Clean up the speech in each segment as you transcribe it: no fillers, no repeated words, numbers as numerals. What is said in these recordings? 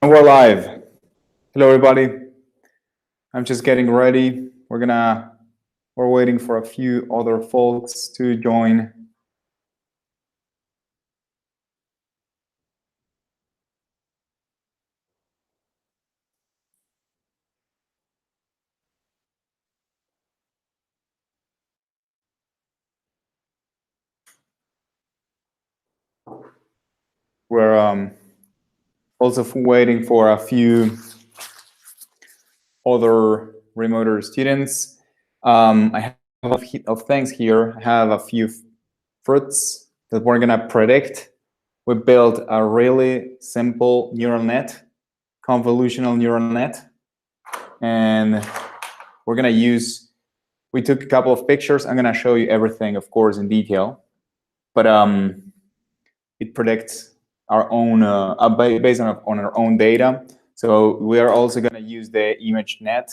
And we're live. Hello, everybody. I'm just getting ready. We're waiting for a few other folks to join. We're also waiting for a few other remoter students. I have a few of things here. I have a few fruits that we're gonna predict. We built a really simple neural net, convolutional neural net, and we're gonna use. We took a couple of pictures. I'm gonna show you everything, of course, in detail, but it predicts our own based on our own data. So we are also going to use the ImageNet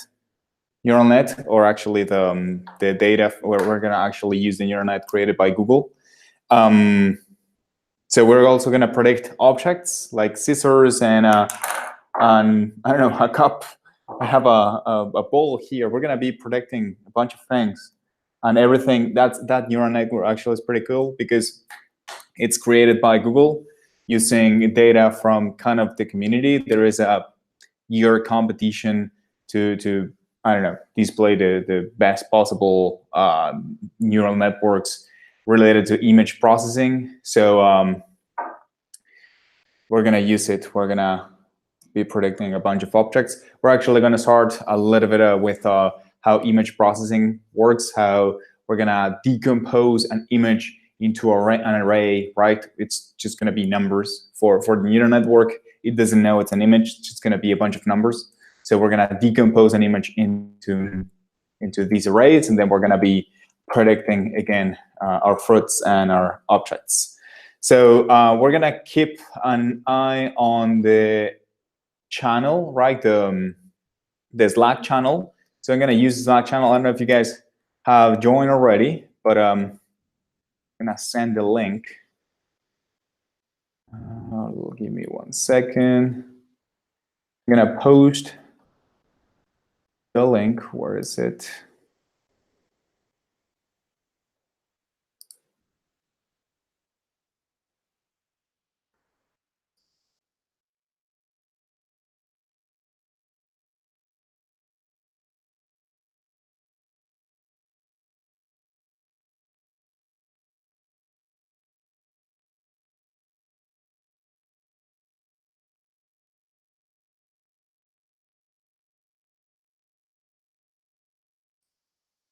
neural net, or actually the data where we're going to actually use the neural net created by Google. So we're also going to predict objects like scissors and I don't know, a cup. I have a bowl here. We're going to be predicting a bunch of things, and everything. That neural network actually is pretty cool because it's created by Google using data from kind of the community. There is a year competition to I don't know, display the best possible neural networks related to image processing. So we're gonna use it. We're gonna be predicting a bunch of objects. We're actually gonna start a little bit with how image processing works, how we're gonna decompose an image into an array, right? It's just going to be numbers for the neural network. It doesn't know it's an image. It's just going to be a bunch of numbers. So we're going to decompose an image into these arrays, and then we're going to be predicting, again, our fruits and our objects. So we're going to keep an eye on the channel, right? The Slack channel. So I'm going to use the Slack channel. I don't know if you guys have joined already, but I'm gonna send the link. Give me 1 second. I'm gonna post the link. Where is it?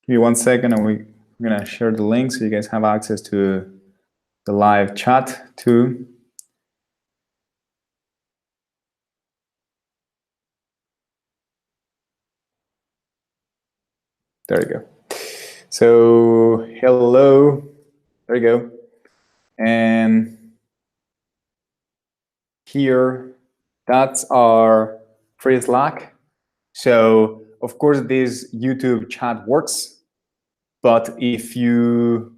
Give me 1 second, and we're gonna share the link so you guys have access to the live chat too. There you go. So hello. There you go. And here, that's our free Slack. So of course, this YouTube chat works, but if you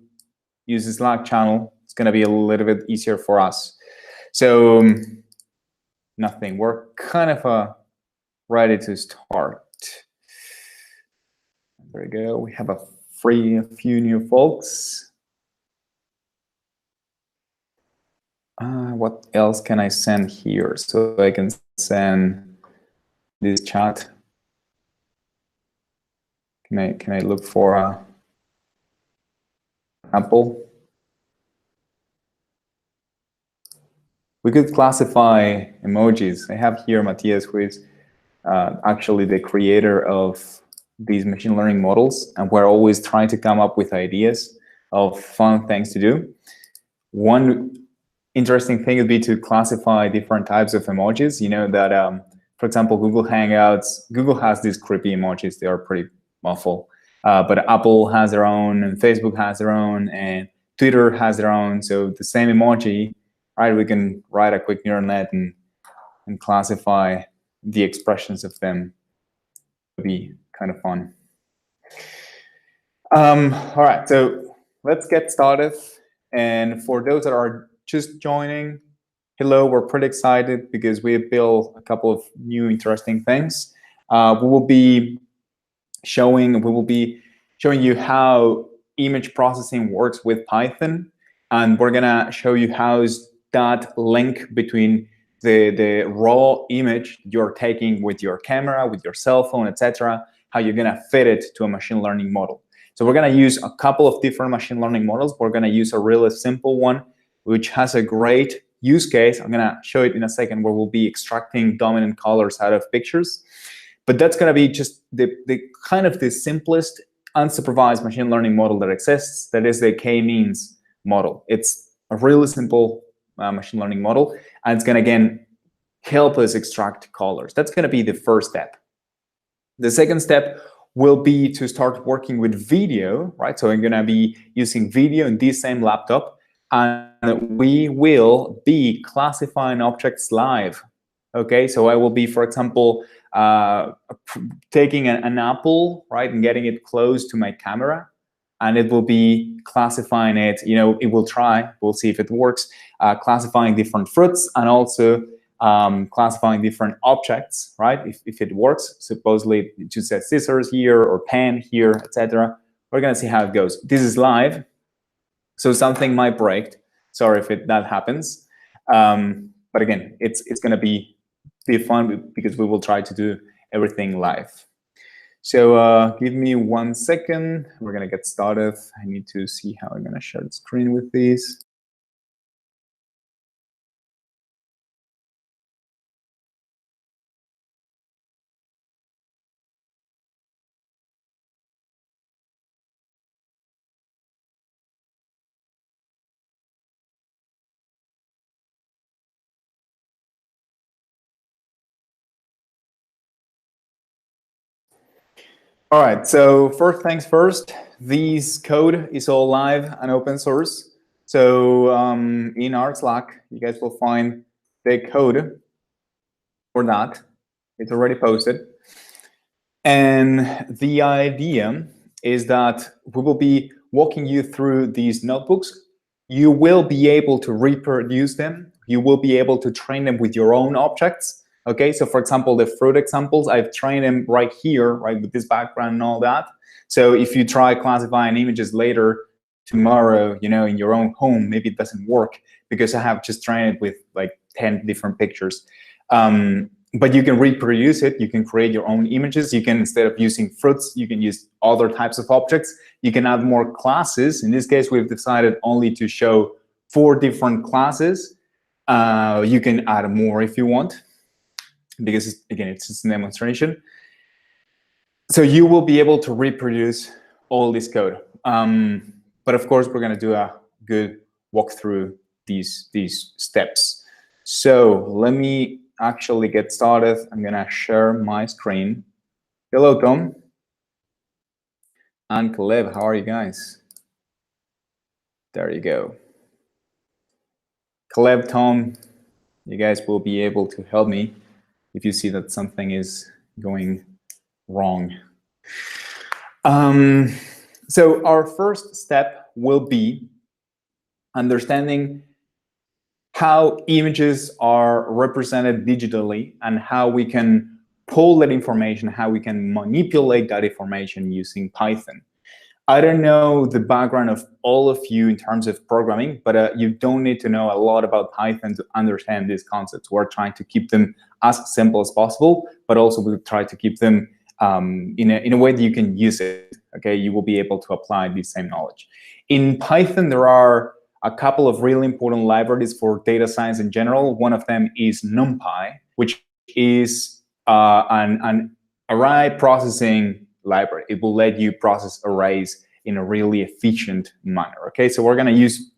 use the Slack channel, it's going to be a little bit easier for us. So nothing. We're kind of ready to start. There we go. We have a few new folks. What else can I send here? So I can send this chat. Can I look for Apple? We could classify emojis. I have here Matthias, who is actually the creator of these machine learning models, and we're always trying to come up with ideas of fun things to do. One interesting thing would be to classify different types of emojis. You know that, for example, Google Hangouts, Google has these creepy emojis. They are pretty awful. But Apple has their own, and Facebook has their own, and Twitter has their own. So the same emoji, right? We can write a quick neural net and classify the expressions of them. It would be kind of fun. All right, so let's get started. And for those that are just joining, Hello, we're pretty excited because we have built a couple of new interesting things. We will be showing you how image processing works with Python, and we're gonna show you how's that link between the raw image you're taking with your camera, with your cell phone, etc., how you're gonna fit it to a machine learning model. So we're gonna use a couple of different machine learning models. We're gonna use a really simple one, which has a great use case. I'm gonna show it in a second, where we'll be extracting dominant colors out of pictures. But that's going to be just the kind of the simplest unsupervised machine learning model that exists. That is the k-means model. It's a really simple machine learning model, and it's going to, again, help us extract colors. That's going to be the first step. The second step will be to start working with video, right? So I'm going to be using video in this same laptop, and we will be classifying objects live. Okay, so I will be, for example, taking an apple, right, and getting it close to my camera, and it will be classifying it. It will try. We'll see if it works. Classifying different fruits, and also classifying different objects, right? If it works, supposedly it just says scissors here or pen here, etc. We're gonna see how it goes. This is live, so something might break. Sorry if that happens. But again, it's gonna be fun because we will try to do everything live. So give me 1 second. We're gonna get started. I need to see how I'm gonna share the screen with these. All right, so first things first, this code is all live and open source. So in our Slack, you guys will find the code for that. It's already posted. And the idea is that we will be walking you through these notebooks. You will be able to reproduce them. You will be able to train them with your own objects. Okay, so for example, the fruit examples, I've trained them right here, right, with this background and all that. So if you try classifying images later, tomorrow, in your own home, maybe it doesn't work because I have just trained it with like 10 different pictures. But you can reproduce it. You can create your own images. You can, instead of using fruits, you can use other types of objects. You can add more classes. In this case, we've decided only to show 4 different classes. You can add more if you want, because again, it's just a demonstration. So you will be able to reproduce all this code. But of course, we're going to do a good walk through these steps. So let me actually get started. I'm going to share my screen. Hello, Tom. And Caleb, how are you guys? There you go. Caleb, Tom, you guys will be able to help me if you see that something is going wrong. So our first step will be understanding how images are represented digitally and how we can pull that information, how we can manipulate that information using Python. I don't know the background of all of you in terms of programming, but you don't need to know a lot about Python to understand these concepts. We're trying to keep them as simple as possible, but also we try to keep them in a way that you can use it. Okay, you will be able to apply the same knowledge. In Python, there are a couple of really important libraries for data science in general. One of them is NumPy, which is an array processing library. It will let you process arrays in a really efficient manner. Okay, so we're going to use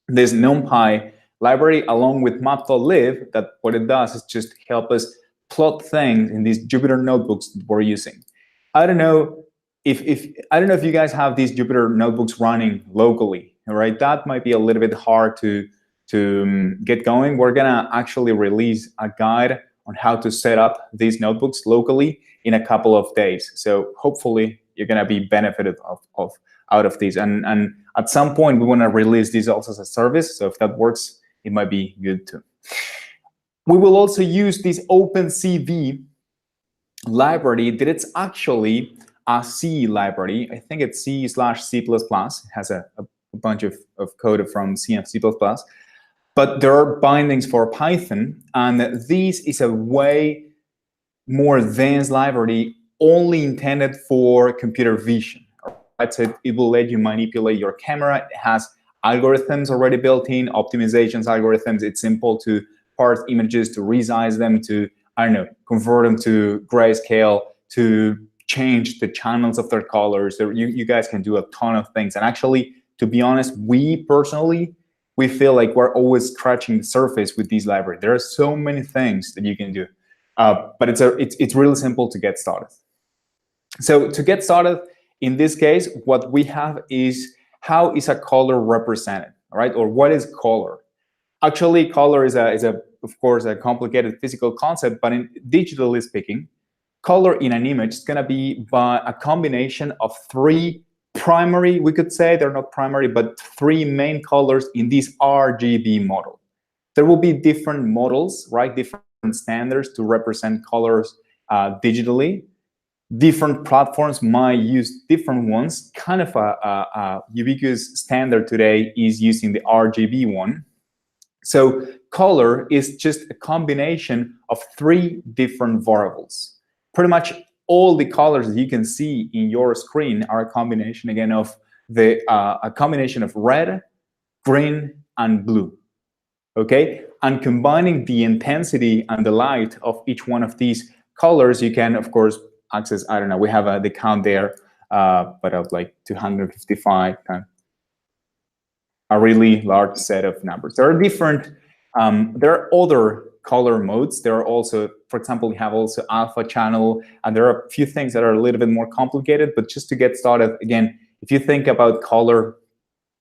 this NumPy library along with matplotlib. That what it does is just help us plot things in these Jupyter notebooks that we're using. I don't know if you guys have these Jupyter notebooks running locally. All right, that might be a little bit hard to get going. We're gonna actually release a guide on how to set up these notebooks locally in a couple of days. So hopefully you're gonna be benefited out of these. And at some point we want to release these also as a service. So if that works, it might be good too. We will also use this OpenCV library that it's actually a C library. I think it's C/C++. It has a bunch of code from C and C++. But there are bindings for Python, and this is a way more advanced library only intended for computer vision. Right? So it will let you manipulate your camera. It has algorithms already built in, optimizations algorithms. It's simple to parse images, to resize them, to, I don't know, convert them to grayscale, to change the channels of their colors. So you guys can do a ton of things. And actually, to be honest, we personally, we feel like we're always scratching the surface with these libraries. There are so many things that you can do, but it's really simple to get started. So to get started, in this case, what we have is how is a color represented, all right? Or what is color? Actually, color is of course a complicated physical concept, but in digitally speaking, color in an image is going to be by a combination of three primary, we could say they're not primary, but three main colors in this RGB model. There will be different models, right? Different standards to represent colors digitally. Different platforms might use different ones. Kind of a ubiquitous standard today is using the RGB one. So color is just a combination of three different variables. Pretty much all the colors that you can see in your screen are a combination, again, of a combination of red, green, and blue. Okay, and combining the intensity and the light of each one of these colors, you can, of course, access. I don't know. We have the count there, but of like 255. A really large set of numbers. There are different. There are other color modes. There are also, for example, we have also alpha channel, and there are a few things that are a little bit more complicated. But just to get started, again, if you think about color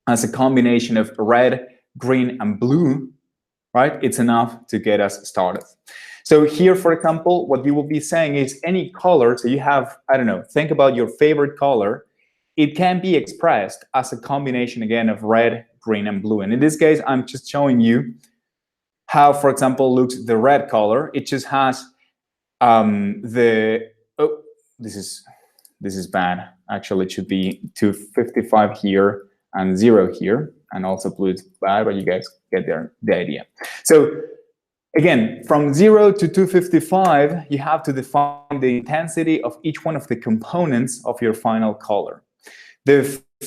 as a combination of red, green, and blue, right? It's enough to get us started. So here, for example, what we will be saying is any color. So you have, I don't know, think about your favorite color. It can be expressed as a combination, again, of red, green, and blue. And in this case, I'm just showing you how, for example, looks the red color. It just has this is bad. Actually, it should be 255 here and 0 here, and also blue is bad, but you guys get the idea. So again, from 0 to 255, you have to define the intensity of each one of the components of your final color.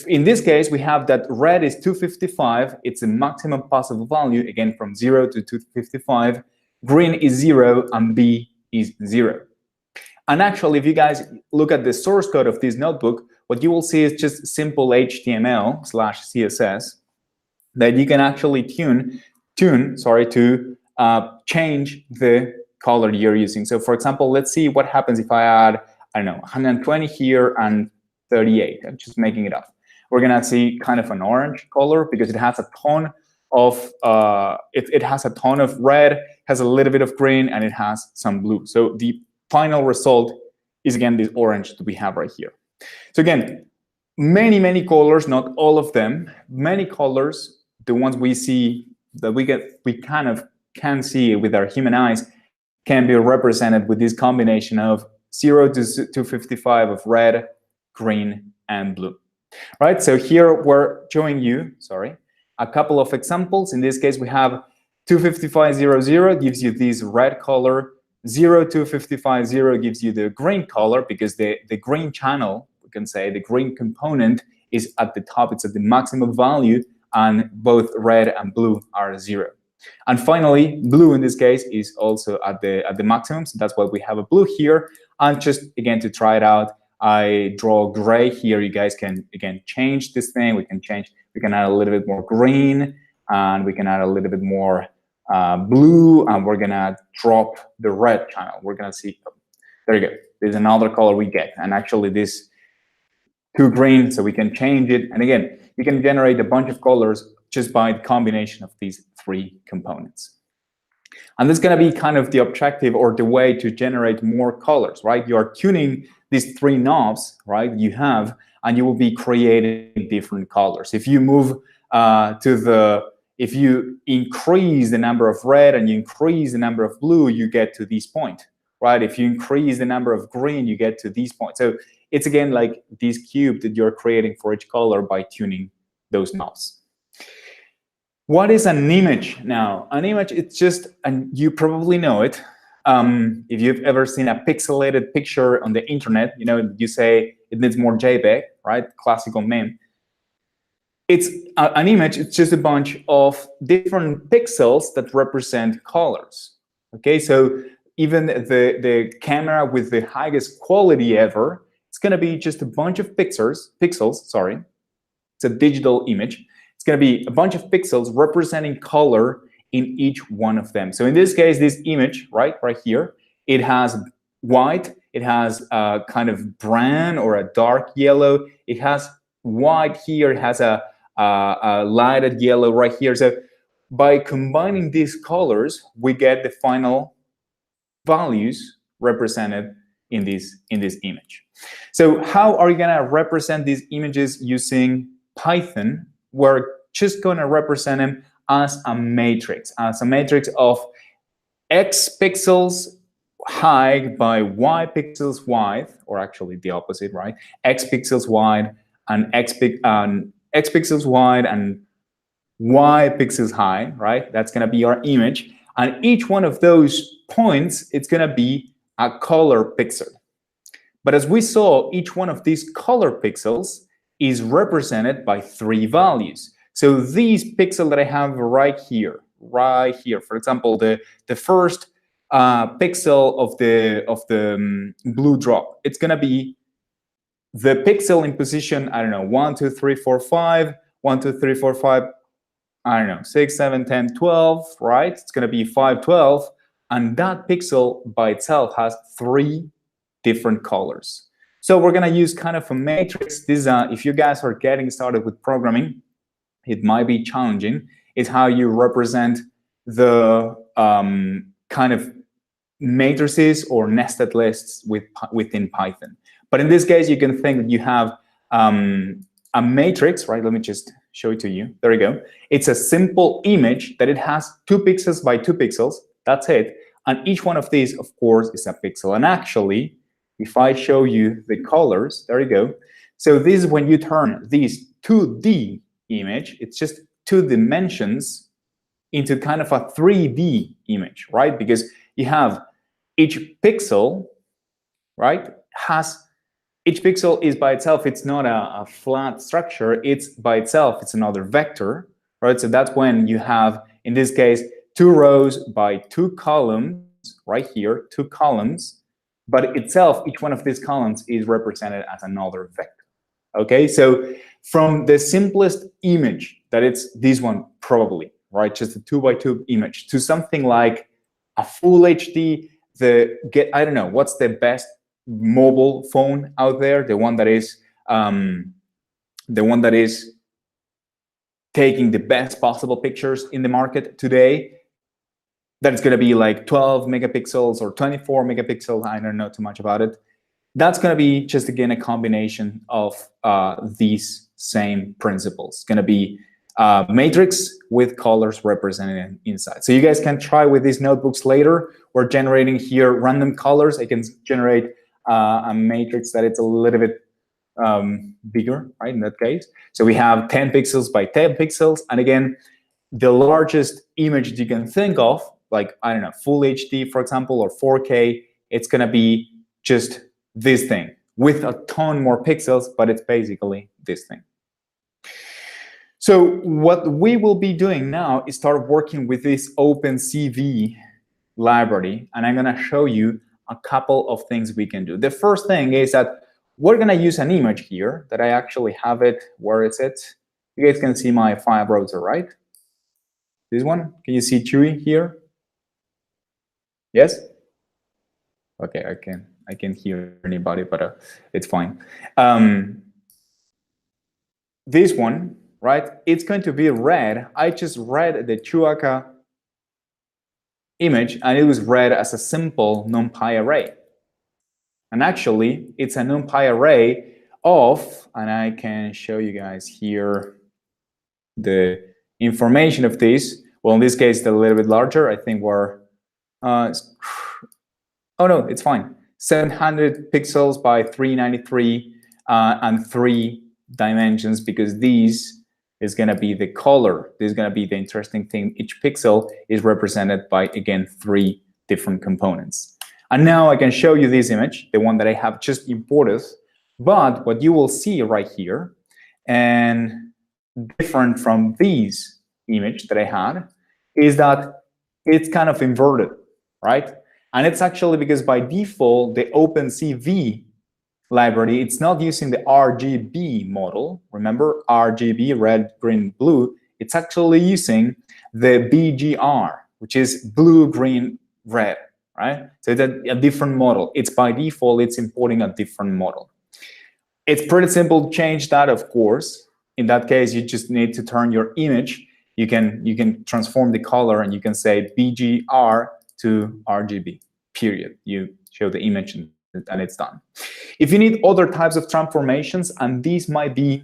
In this case, we have that red is 255. It's a maximum possible value, again, from 0 to 255. Green is 0, and B is 0. And actually, if you guys look at the source code of this notebook, what you will see is just simple HTML/CSS that you can actually tune to change the color you're using. So for example, let's see what happens if I add, I don't know, 120 here and 38. I'm just making it up. We're gonna see kind of an orange color because it has a ton of it has a ton of red, has a little bit of green, and it has some blue. So the final result is again this orange that we have right here. So again, many colors, not all of them, many colors, the ones we see that we kind of can see with our human eyes, can be represented with this combination of 0 to 255 of red, green, and blue. Right? So here we're showing you, a couple of examples. In this case, we have 255.00 gives you this red color. 02550 gives you the green color because the green channel, we can say the green component is at the top, it's at the maximum value, and both red and blue are 0. And finally, blue in this case is also at the maximum, so that's why we have a blue here. And just again to try it out, I draw gray here. You guys can again change this thing. We can add a little bit more green, and we can add a little bit more blue, and we're gonna drop the red channel. We're gonna see, there you go. There's another color we get, and actually this too green, so we can change it. And again, you can generate a bunch of colors just by the combination of these three components. And this is gonna be kind of the objective or the way to generate more colors, right? You are tuning these three knobs, right? You have, and you will be creating different colors. If you move to the if you increase the number of red and you increase the number of blue, you get to this point, right? If you increase the number of green, you get to this point. So it's again like this cube that you're creating for each color by tuning those knobs. What is an image now? An image, it's just, and you probably know it. If you've ever seen a pixelated picture on the internet, you know, you say it needs more JPEG, right? Classical meme. It's an image, it's just a bunch of different pixels that represent colors. Okay, so even the camera with the highest quality ever, it's gonna be just a bunch of pixels, sorry. It's a digital image. It's gonna be a bunch of pixels representing color in each one of them. So in this case, this image, right here, it has white, it has a kind of brown or a dark yellow, it has white here, it has a lighted yellow right here. So by combining these colors, we get the final values represented in this image. So how are you gonna represent these images using Python? We're just gonna represent them as a matrix of X pixels high by Y pixels wide, or actually the opposite, right? X pixels wide and X pixels wide and Y pixels high, right? That's gonna be our image. And each one of those points, it's gonna be a color pixel. But as we saw, each one of these color pixels is represented by 3 values. So these pixels that I have right here, for example, the first pixel of the blue drop, it's gonna be the pixel in position, I don't know, 1, 2, 3, 4, 5, 1, 2, 3, 4, 5, I don't know, 6, 7, 10, 12, right? It's gonna be 5, 12, and that pixel by itself has 3 different colors. So we're gonna use kind of a matrix. This, if you guys are getting started with programming, it might be challenging. It's how you represent the kind of matrices or nested lists within Python. But in this case, you can think that you have a matrix, right? Let me just show it to you. There you go. It's a simple image that it has 2 pixels by 2 pixels. That's it. And each one of these, of course, is a pixel. And actually, if I show you the colors, there you go. So this is when you turn this 2D image, it's just 2 dimensions, into kind of a 3D image, right? Because you have each pixel, right, each pixel is by itself, it's not a flat structure, it's by itself, it's another vector, right? So that's when you have, in this case, 2 rows by 2 columns, right here, 2 columns, but itself, each one of these columns is represented as another vector, okay? So from the simplest image, that it's this one probably, right? Just a 2 by 2 image, to something like a full HD, I don't know, what's the best mobile phone out there? The one that is taking the best possible pictures in the market today. That it's gonna be like 12 megapixels or 24 megapixels. I don't know too much about it. That's gonna be just, again, a combination of these same principles. It's gonna be matrix with colors represented inside. So you guys can try with these notebooks later. We're generating here random colors. I can generate a matrix that it's a little bit bigger, right, in that case. So we have 10 pixels by 10 pixels. And again, the largest image that you can think of, like, I don't know, full HD, for example, or 4K, it's gonna be just this thing with a ton more pixels, but it's basically this thing. So what we will be doing now is start working with this OpenCV library, and I'm gonna show you a couple of things we can do. The first thing is that we're gonna use an image here that I actually have it. Where is it? You guys can see my file browser, right? This one, can you see Chewy here? Yes? Okay, I can hear anybody, but it's fine. This one, right? It's going to be red. I just read the Chuaka image, and it was read as a simple NumPy array. And actually, it's a NumPy array of, and I can show you guys here the information of this. Well, in this case, it's a little bit larger. I think we're, oh no, it's fine. 700 pixels by 393 and 3 dimensions, because these is going to be the color. This is going to be the interesting thing. Each pixel is represented by, again, 3 different components. And now I can show you this image, the one that I have just imported. But what you will see right here, and different from this image that I had, is that it's kind of inverted, right? And it's actually because by default, the OpenCV library, it's not using the RGB model. Remember, RGB, red, green, blue. It's actually using the BGR, which is blue, green, red, right? So it's a different model. It's by default, it's importing a different model. It's pretty simple to change that, of course. In that case, you just need to turn your image. You can transform the color, and you can say BGR to RGB, period. You show the image, and it's done. If you need other types of transformations, and these might be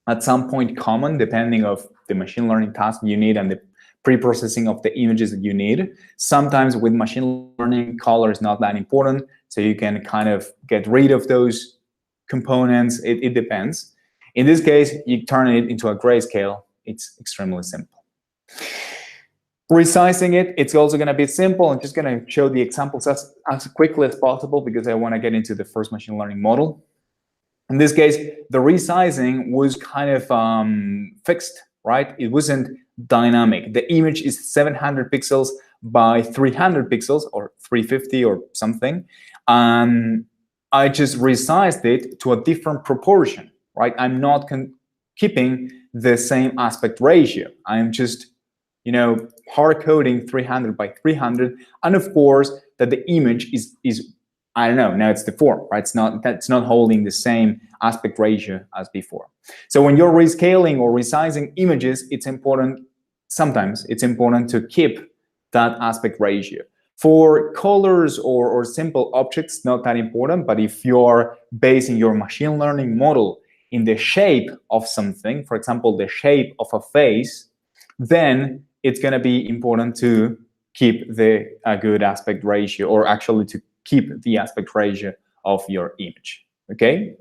at some point common, depending of the machine learning task you need and the pre-processing of the images that you need. Sometimes with machine learning, color is not that important, so you can kind of get rid of those components. It depends. In this case, you turn it into a grayscale. It's extremely simple. Resizing it, it's also going to be simple. I'm just going to show the examples as quickly as possible because I want to get into the first machine learning model. In this case, the resizing was kind of fixed, right? It wasn't dynamic. The image is 700 pixels by 300 pixels, or 350 or something. I just resized it to a different proportion, right? I'm not keeping the same aspect ratio. I'm just, hard coding 300 by 300, and of course that the image is I don't know, now it's deformed, right? That's not holding the same aspect ratio as before. So when you're rescaling or resizing images, sometimes it's important to keep that aspect ratio. For colors or simple objects, not that important, but if you're basing your machine learning model in the shape of something, for example, the shape of a face, then it's going to be important to keep a good aspect ratio, or actually to keep the aspect ratio of your image, okay?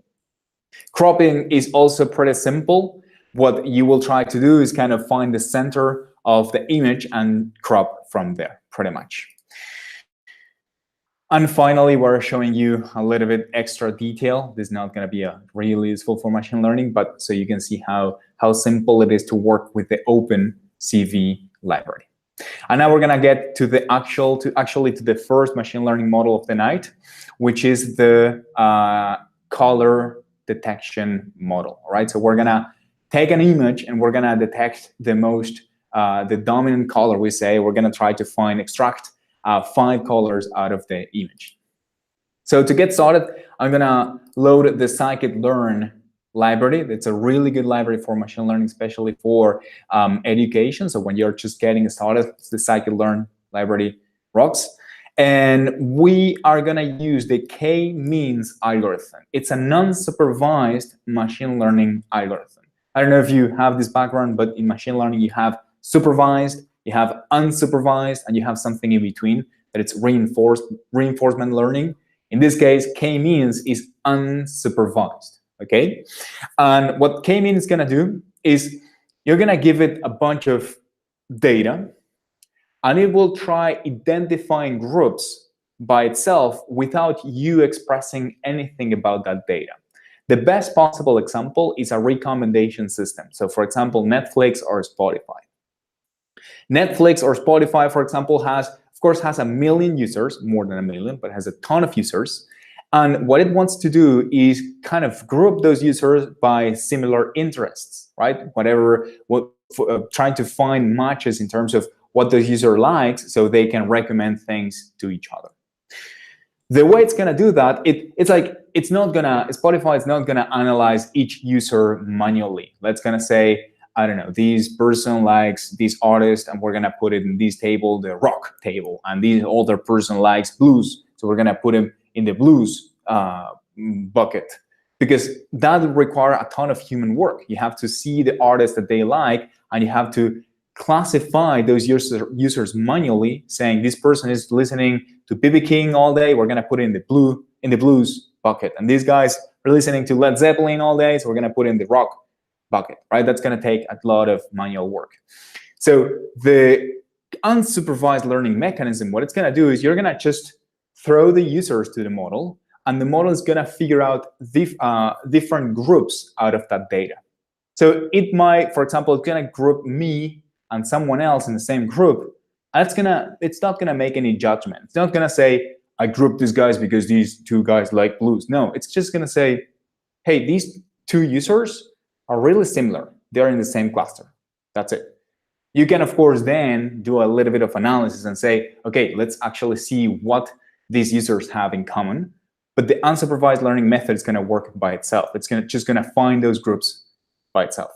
Cropping is also pretty simple. What you will try to do is kind of find the center of the image and crop from there, pretty much. And finally, we're showing you a little bit extra detail. This is not going to be really useful for machine learning, but so you can see how simple it is to work with the OpenCV library. And now we're going to get to the actually to the first machine learning model of the night, which is the color detection model. All right, so we're going to take an image and we're going to detect the dominant color. We say we're going to try to extract 5 colors out of the image. So to get started, I'm going to load the Scikit Learn library. It's a really good library for machine learning, especially for education. So when you're just getting started, the Scikit Learn library rocks. And we are going to use the k-means algorithm. It's a non-supervised machine learning algorithm. I don't know if you have this background, but in machine learning, you have supervised, you have unsupervised, and you have something in between that it's reinforcement learning. In this case, k-means is unsupervised, okay? And what k-means is going to do is you're going to give it a bunch of data, and it will try identifying groups by itself without you expressing anything about that data. The best possible example is a recommendation system. So for example, Netflix or Spotify. Netflix or Spotify, for example, has 1 million users, more than 1 million, but has a ton of users. And what it wants to do is kind of group those users by similar interests, right? Trying to find matches in terms of what the user likes so they can recommend things to each other. The way it's going to do that, Spotify is not going to analyze each user manually. Let's going to say, I don't know, this person likes this artist, and we're going to put it in this table, the rock table, and this other person likes blues, so we're going to put him in the blues bucket. because that would require a ton of human work. You have to see the artists that they like, and you have to classify those users manually, saying this person is listening to B.B. King all day, we're gonna put it in the blues bucket, and these guys are listening to Led Zeppelin all day, so we're gonna put it in the rock bucket, right? That's gonna take a lot of manual work. So the unsupervised learning mechanism, what it's gonna do is you're gonna just throw the users to the model, and the model is gonna figure out different groups out of that data. So it might, for example, it's gonna group me and someone else in the same group, and it's not gonna make any judgment. It's not gonna say, I grouped these guys because these two guys like blues. No, it's just gonna say, hey, these two users are really similar. They're in the same cluster. That's it. You can, of course, then do a little bit of analysis and say, okay, let's actually see what these users have in common. But the unsupervised learning method is gonna work by itself. It's just gonna find those groups by itself.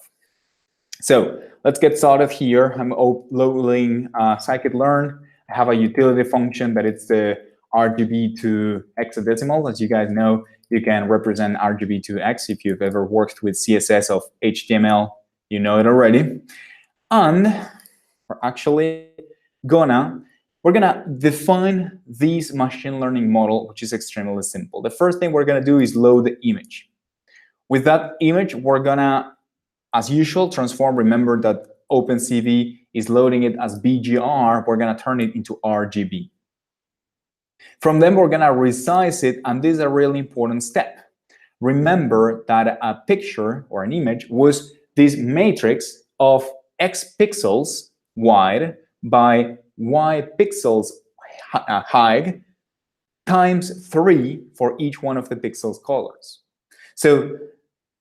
So let's get started here. I'm loading Scikit Learn. I have a utility function that it's the RGB to hexadecimal. As you guys know, you can represent RGB to X. If you've ever worked with CSS of HTML, you know it already. And we're actually we're gonna define this machine learning model, which is extremely simple. The first thing we're gonna do is load the image. With that image, we're gonna, as usual, transform. Remember that OpenCV is loading it as BGR. We're gonna turn it into RGB. From then, we're gonna resize it, and this is a really important step. Remember that a picture or an image was this matrix of X pixels wide by Y pixels high times 3 for each one of the pixels colors. So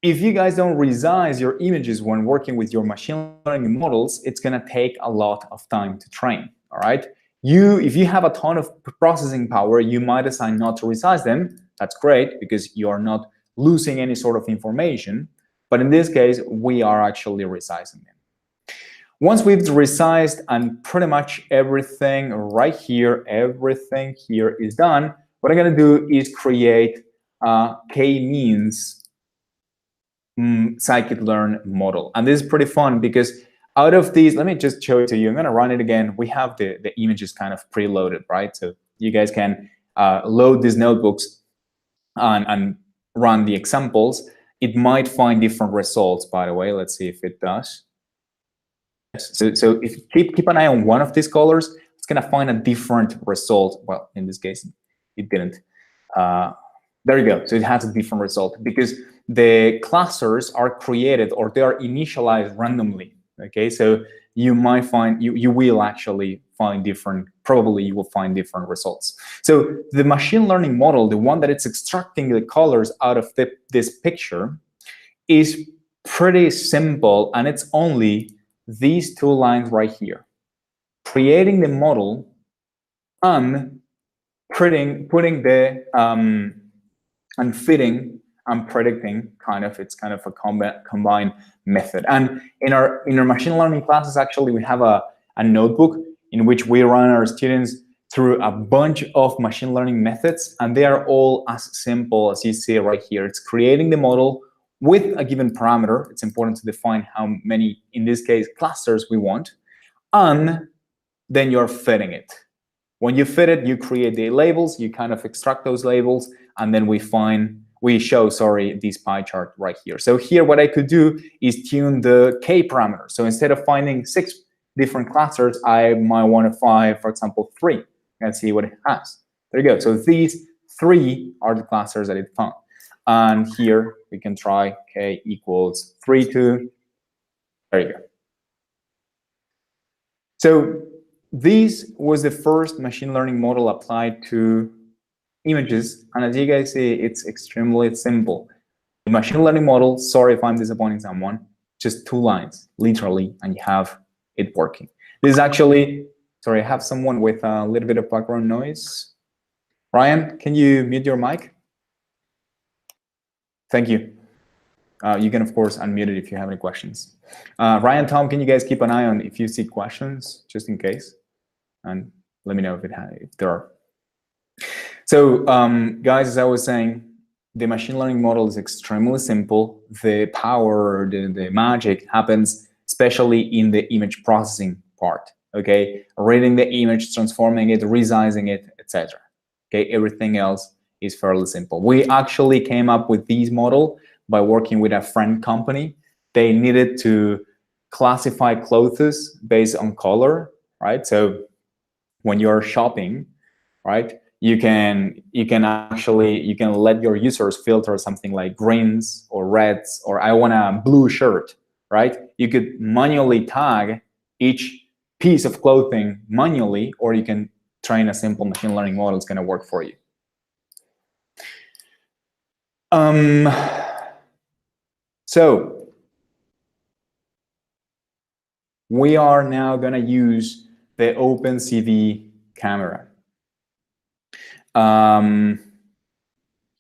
if you guys don't resize your images when working with your machine learning models, it's gonna take a lot of time to train, all right? If you have a ton of processing power, you might decide not to resize them. That's great, because you are not losing any sort of information. But in this case, we are actually resizing them. Once we've resized and pretty much everything right here, everything here is done, what I'm gonna do is create a k-means Scikit Learn model. And this is pretty fun because out of these, let me just show it to you. I'm gonna run it again. We have the images kind of preloaded, right? So you guys can load these notebooks and run the examples. It might find different results, by the way. Let's see if it does. So if you keep an eye on one of these colors, it's gonna find a different result. Well, in this case, it didn't. There you go. So it has a different result because the clusters are created or they are initialized randomly. Okay, so you might find you will actually find different. Probably you will find different results. So the machine learning model, the one that it's extracting the colors out of this picture, is pretty simple, and it's only these two lines right here: creating the model and putting the and fitting and predicting. It's kind of a combined method. And in our machine learning classes, actually, we have a notebook in which we run our students through a bunch of machine learning methods, and they are all as simple as you see right here. It's creating the model with a given parameter. It's important to define how many, in this case, clusters we want, and then you're fitting it. When you fit it, you create the labels, you kind of extract those labels, and then we show this pie chart right here. So here what I could do is tune the K parameter. So instead of finding 6 different clusters, I might want to find, for example, 3 and see what it has. There you go. So these 3 are the clusters that it found. And here we can try K equals 3, 2. There you go. So this was the first machine learning model applied to images. And as you guys see, it's extremely simple. The machine learning model, sorry if I'm disappointing someone, just 2 lines, literally, and you have it working. This is actually, sorry, I have someone with a little bit of background noise. Ryan, can you mute your mic? Thank you. You can, of course, unmute it if you have any questions. Ryan, Tom, can you guys keep an eye on if you see questions, just in case? And let me know if there are. So, guys, as I was saying, the machine learning model is extremely simple. The power, the magic happens especially in the image processing part. Okay, reading the image, transforming it, resizing it, etc. Okay, everything else is fairly simple. We actually came up with this model by working with a friend company. They needed to classify clothes based on color, right? So when you're shopping, right, you can let your users filter something like greens or reds, or I want a blue shirt, right? You could manually tag each piece of clothing manually, or you can train a simple machine learning model. It's going to work for you. So we are now going to use the OpenCV camera.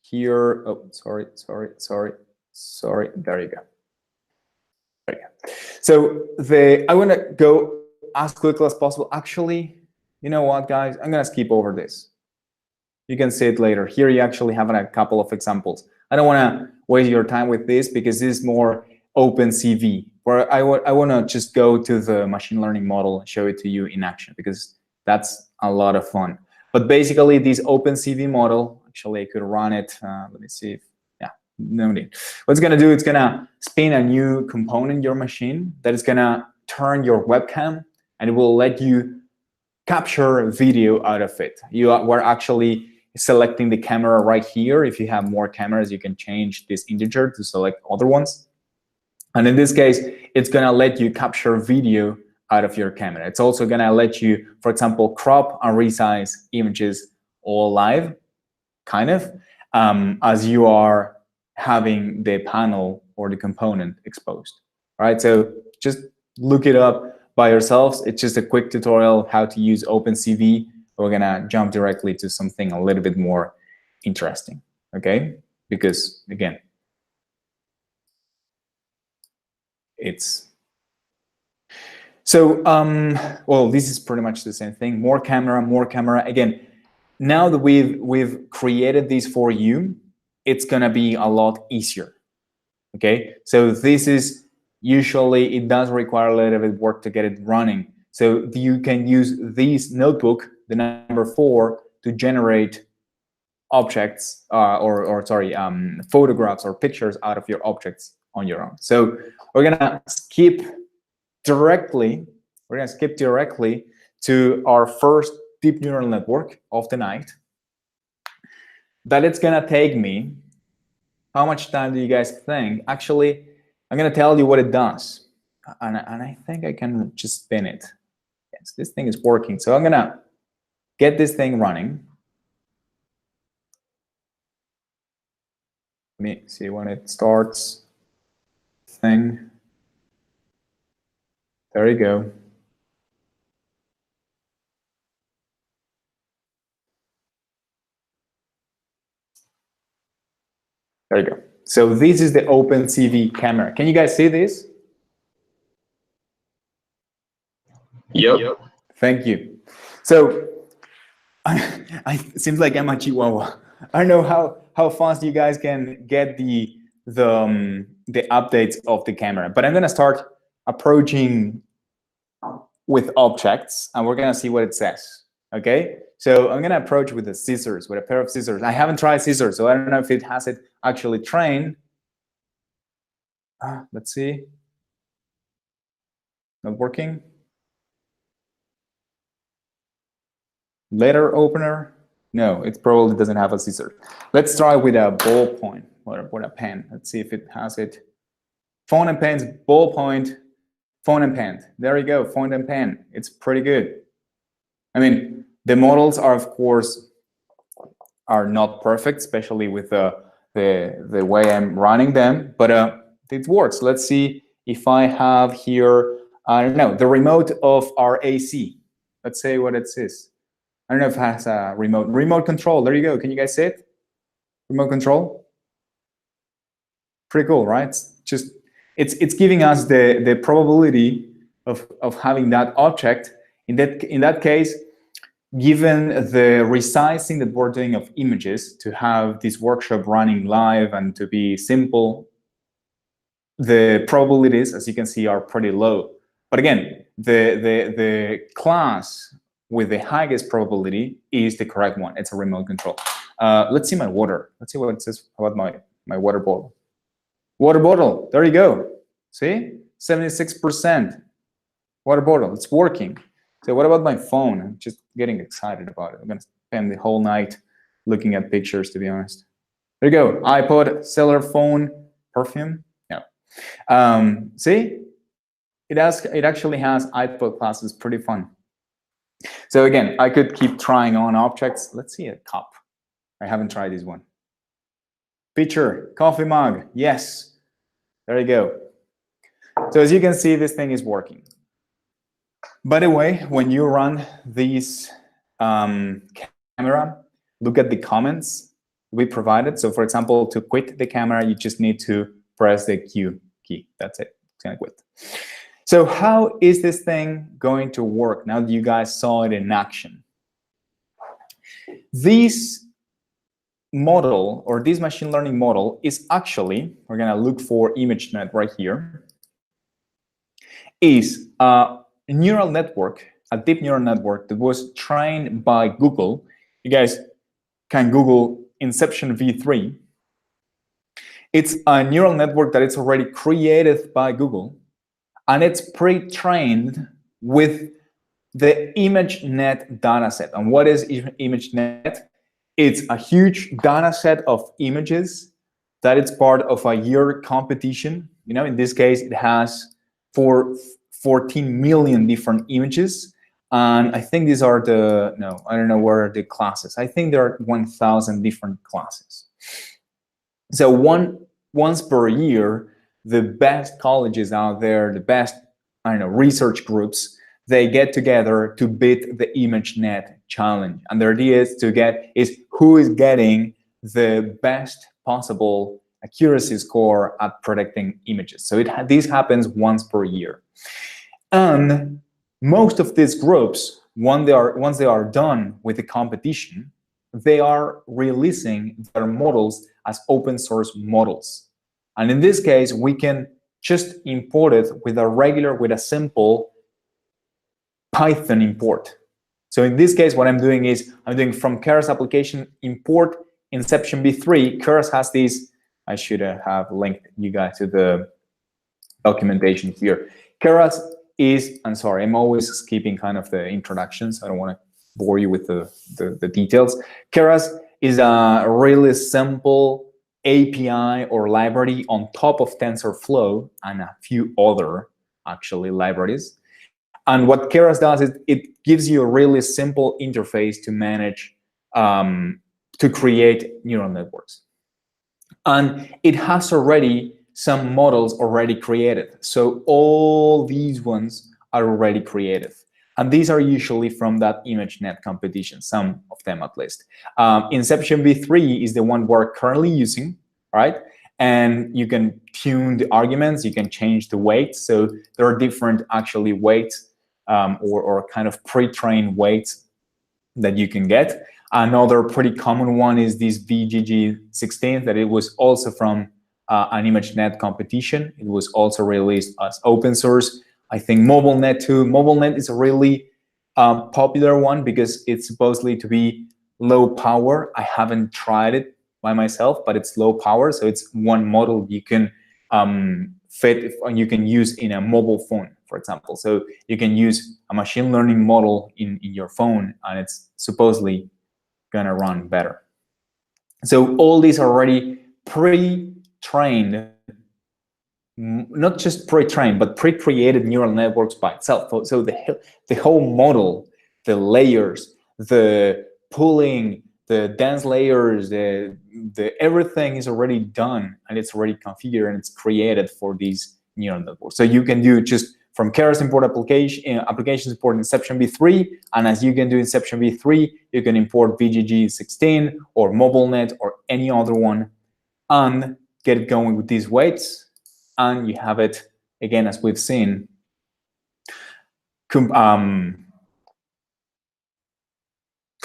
Here, oh, sorry. There you go. So I want to go as quickly as possible. Actually, you know what, guys? I'm going to skip over this. You can see it later. Here you actually have a couple of examples. I don't want to waste your time with this because this is more OpenCV, where I want to just go to the machine learning model and show it to you in action, because that's a lot of fun. But basically, this OpenCV model, actually, I could run it. Let me see. No need. What it's going to do, it's going to spin a new component in your machine that is going to turn your webcam, and it will let you capture video out of it. We're actually selecting the camera right here. If you have more cameras, you can change this integer to select other ones. And in this case, it's going to let you capture video out of your camera. It's also going to let you, for example, crop and resize images all live, kind of, as you are having the panel or the component exposed. All right, so just look it up by yourselves. It's just a quick tutorial how to use OpenCV. We're gonna jump directly to something a little bit more interesting, okay? Because again, it's so well, this is pretty much the same thing. More camera. Again, now that we've created this for you, it's gonna be a lot easier. Okay, so this is usually, it does require a little bit of work to get it running. So you can use this notebook, the number 4, to generate objects photographs or pictures out of your objects on your own. So we're gonna skip directly to our first deep neural network of the night. That it's gonna take me, how much time do you guys think? Actually, I'm gonna tell you what it does, and I think I can just spin it. Yes, this thing is working. So I'm gonna get this thing running. Let me see when it starts. Thing. There you go. There you go. So this is the OpenCV camera. Can you guys see this? Yep. Thank you. So it seems like I'm a chihuahua. I don't know how fast you guys can get the updates of the camera, but I'm gonna start approaching with objects, and we're gonna see what it says. Okay, so I'm gonna approach with with a pair of scissors. I haven't tried scissors, so I don't know if it has it actually trained. Let's see. Not working. Letter opener. No, it probably doesn't have a scissor. Let's try with a ballpoint or with a pen. Let's see if it has it. Phone and pens, ballpoint, phone and pen. There you go, phone and pen. It's pretty good. I mean, the models are, of course, are not perfect, especially with the way I'm running them, but it works. Let's see if I have here, I don't know, the remote of our AC. Let's say what it says. I don't know if it has a remote control. There you go. Can you guys see it? Remote control. Pretty cool, right? It's giving us the probability of having that object. In that case, given the resizing that we're doing of images to have this workshop running live and to be simple, the probabilities, as you can see, are pretty low. But again, the class with the highest probability is the correct one. It's a remote control. Let's see my water. Let's see what it says about my water bottle. Water bottle, there you go. See, 76% water bottle, it's working. So what about my phone? I'm just getting excited about it. I'm gonna spend the whole night looking at pictures, to be honest. There you go, iPod, cellular phone, perfume. Yeah. See, it actually has iPod classes, pretty fun. So again, I could keep trying on objects. Let's see a cup. I haven't tried this one. Picture, coffee mug, yes. There you go. So as you can see, this thing is working. By the way, when you run this camera, look at the comments we provided. So for example, to quit the camera, you just need to press the Q key. That's it. It's gonna quit. So how is this thing going to work now that you guys saw it in action? This model, or this machine learning model, is actually, we're gonna look for ImageNet right here, is a neural network, a deep neural network that was trained by Google. You guys can Google Inception v3. It's a neural network that is already created by Google, and it's pre-trained with the ImageNet dataset. And what is ImageNet? It's a huge dataset of images that it's part of a year competition. You know, in this case, it has 14 million different images. And I think these are the, no, I don't know where are the classes. I think there are 1,000 different classes. So once per year, the best colleges out there, the best, I don't know, research groups, they get together to beat the ImageNet challenge. And the idea is who is getting the best possible accuracy score at predicting images. So this happens once per year. And most of these groups, once they are done with the competition, they are releasing their models as open source models. And in this case, we can just import it with a simple Python import. So in this case, what I'm doing is I'm doing from Keras application import Inception v3. Keras has these. I should have linked you guys to the documentation here. Keras is, I'm sorry, I'm always skipping kind of the introductions. I don't want to bore you with the details. Keras is a really simple API or library on top of TensorFlow and a few other actually libraries. And what Keras does is it gives you a really simple interface to manage, to create neural networks. And it has already some models already created. So all these ones are already created. And these are usually from that ImageNet competition, some of them at least. Inception v3 is the one we're currently using, right? And you can tune the arguments, you can change the weights. So there are different actually weights or kind of pre-trained weights that you can get. Another pretty common one is this VGG16 that it was also from an ImageNet competition. It was also released as open source. I think MobileNet too. MobileNet is a really popular one because it's supposedly to be low power. I haven't tried it by myself, but it's low power. So it's one model you can fit and you can use in a mobile phone, for example. So you can use a machine learning model in your phone, and it's supposedly gonna run better. So all these are already pre-trained, not just pre-trained, but pre-created neural networks by itself. So the whole model, the layers, the pooling, the dense layers, the everything is already done, and it's already configured, and it's created for these neural networks. So you can do just from Keras import applications import Inception v3, and as you can do Inception v3, you can import VGG16 or MobileNet or any other one, and get it going with these weights, and you have it again, as we've seen,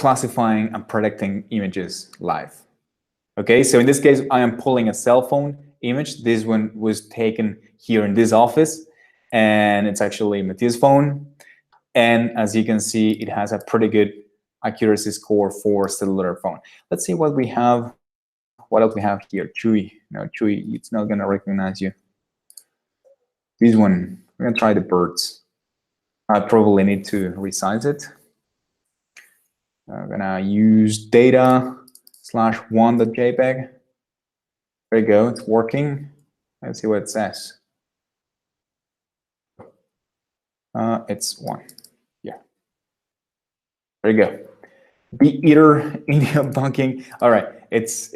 classifying and predicting images live. Okay, so in this case, I am pulling a cell phone image. This one was taken here in this office, and it's actually Matthias' phone. And as you can see, it has a pretty good accuracy score for cellular phone. Let's see what we have. What else we have here? Chewy. No, Chewy, it's not gonna recognize you. This one, we're gonna try the birds. I probably need to resize it. I'm gonna use data/1.jpg. There you go, it's working. Let's see what it says. It's 1. Yeah. There you go. Bee eater, Indian bunking. All right, it's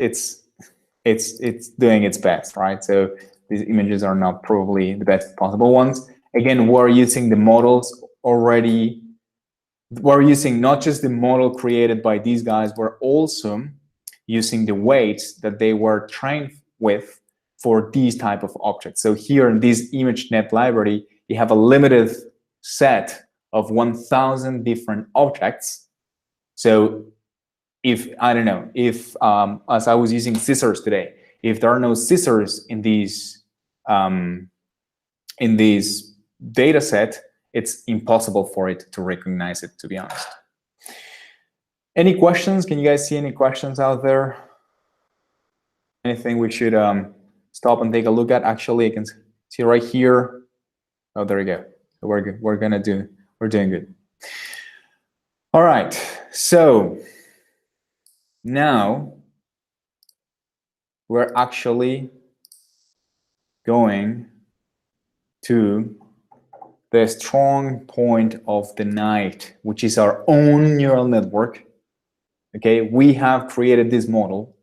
doing its best, right? So these images are not probably the best possible ones. Again, we're using the models already. We're using not just the model created by these guys, we're also using the weights that they were trained with for these type of objects. So here in this ImageNet library, you have a limited set of 1,000 different objects. So if, I don't know, if as I was using scissors today, if there are no scissors in these data set, it's impossible for it to recognize it, to be honest. Any questions? Can you guys see any questions out there? Anything we should stop and take a look at? Actually, I can see right here. Oh, there we go. So we're good. We're doing good. All right. So now we're actually going to the strong point of the night, which is our own neural network. Okay, we have created this model.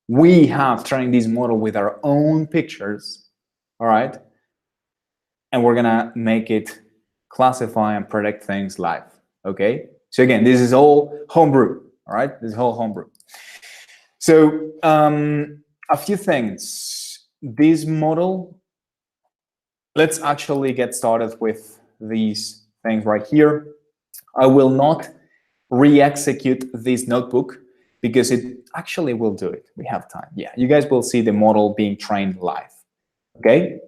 We have trained this model with our own pictures, all right? And we're gonna make it classify and predict things live, okay? So again, this is all homebrew, all right? This is all homebrew. So a few things. This model, let's actually get started with these things right here. I will not re-execute this notebook because it actually will do it. We have time. Yeah, you guys will see the model being trained live. Okay?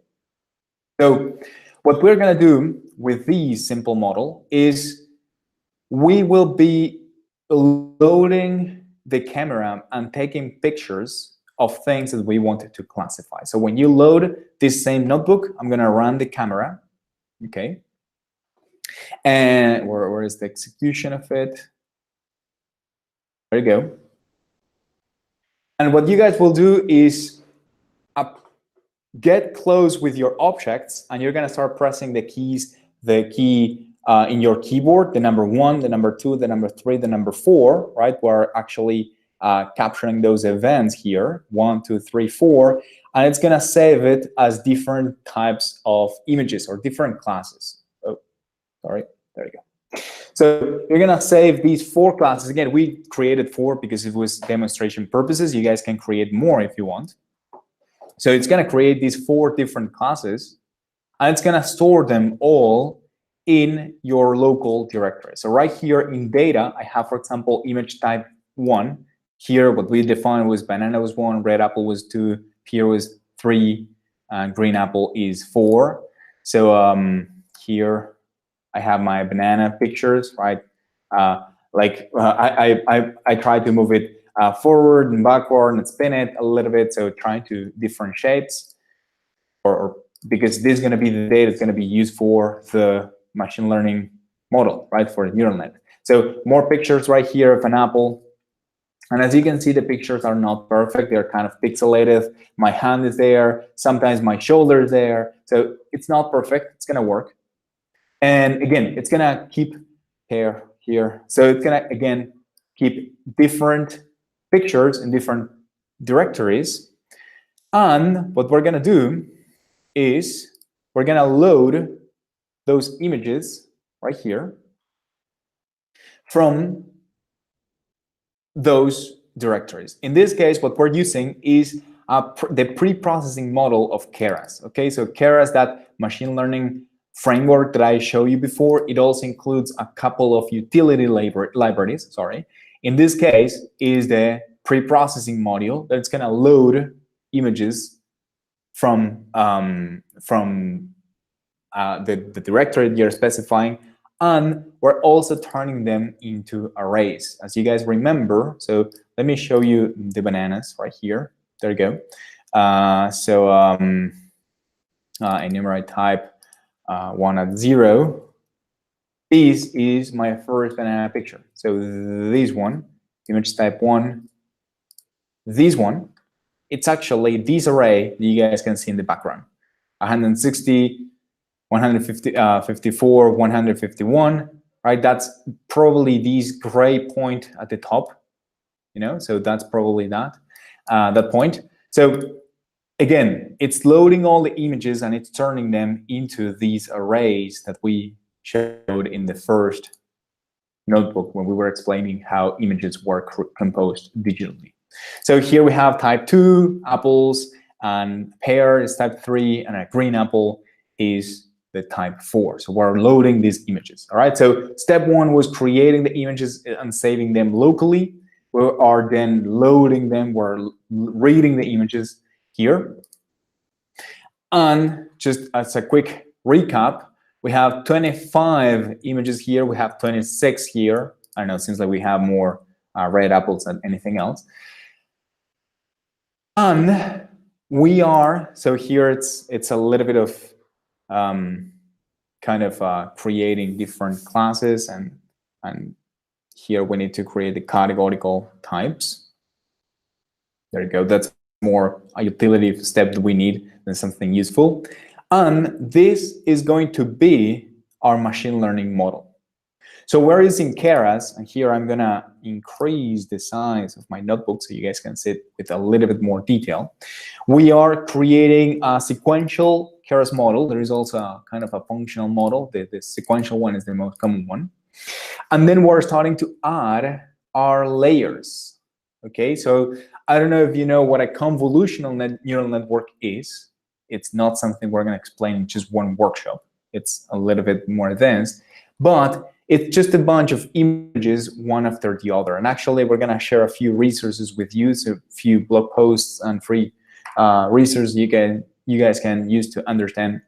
So what we're going to do with this simple model is we will be loading the camera and taking pictures of things that we wanted to classify. So when you load this same notebook, I'm going to run the camera. Okay? And where is the execution of it? There you go. And what you guys will do is get close with your objects, and you're going to start pressing the keys, the key in your keyboard, the number 1, the number 2, the number 3, the number 4, right? We're actually capturing those events here, 1, 2, 3, 4, and it's going to save it as different types of images or different classes. Oh, sorry, there you go. So you're going to save these 4 classes. Again, we created 4 because it was demonstration purposes. You guys can create more if you want. So it's going to create these 4 different classes, and it's going to store them all in your local directory. So right here in data, I have, for example, image type 1. Here, what we defined was banana was 1, red apple was 2, pear was 3, and green apple is 4. So here I have my banana pictures, right? I try to move it forward and backward and spin it a little bit, so trying to different shapes, or because this is going to be the data that's going to be used for the machine learning model, right, for the neural net. So more pictures right here of an apple. And as you can see, the pictures are not perfect. They're kind of pixelated. My hand is there. Sometimes my shoulder is there. So it's not perfect. It's going to work. And again, it's going to keep hair here. So it's going to, again, keep different pictures in different directories. And what we're going to do is we're going to load those images right here from those directories. In this case, what we're using is the pre-processing model of Keras. Okay, so Keras, that machine learning framework that I showed you before, it also includes a couple of utility libraries, sorry, In this case, is the pre-processing module that's going to load images from the directory you're specifying, and we're also turning them into arrays, as you guys remember. So let me show you the bananas right here. There you go. Enumerate type 1 at 0. This is my first banana picture. So this one, image type 1, this one, it's actually this array that you guys can see in the background. 160, 154, 151, right? That's probably this gray point at the top, you know, so that's probably that point. So again, it's loading all the images and it's turning them into these arrays that we showed in the first notebook when we were explaining how images were composed digitally. So here we have type 2 apples, and pear is type 3, and a green apple is the type 4. So we're loading these images. All right. So step 1 was creating the images and saving them locally. We are then loading them. We're reading the images here. And just as a quick recap, we have 25 images here. We have 26 here. I don't know, it seems like we have more red apples than anything else. And we are, so here it's a little bit of creating different classes, and here we need to create the categorical types. There you go. That's more a utility step that we need than something useful. And this is going to be our machine learning model. So we're using Keras, and here I'm gonna increase the size of my notebook so you guys can see it with a little bit more detail. We are creating a sequential Keras model. There is also a kind of a functional model. The sequential one is the most common one. And then we're starting to add our layers. Okay, so I don't know if you know what a convolutional neural network is. It's not something we're going to explain in just one workshop. It's a little bit more advanced, but it's just a bunch of images one after the other. And actually, we're going to share a few resources with you, so a few blog posts and free resources you guys can use to understand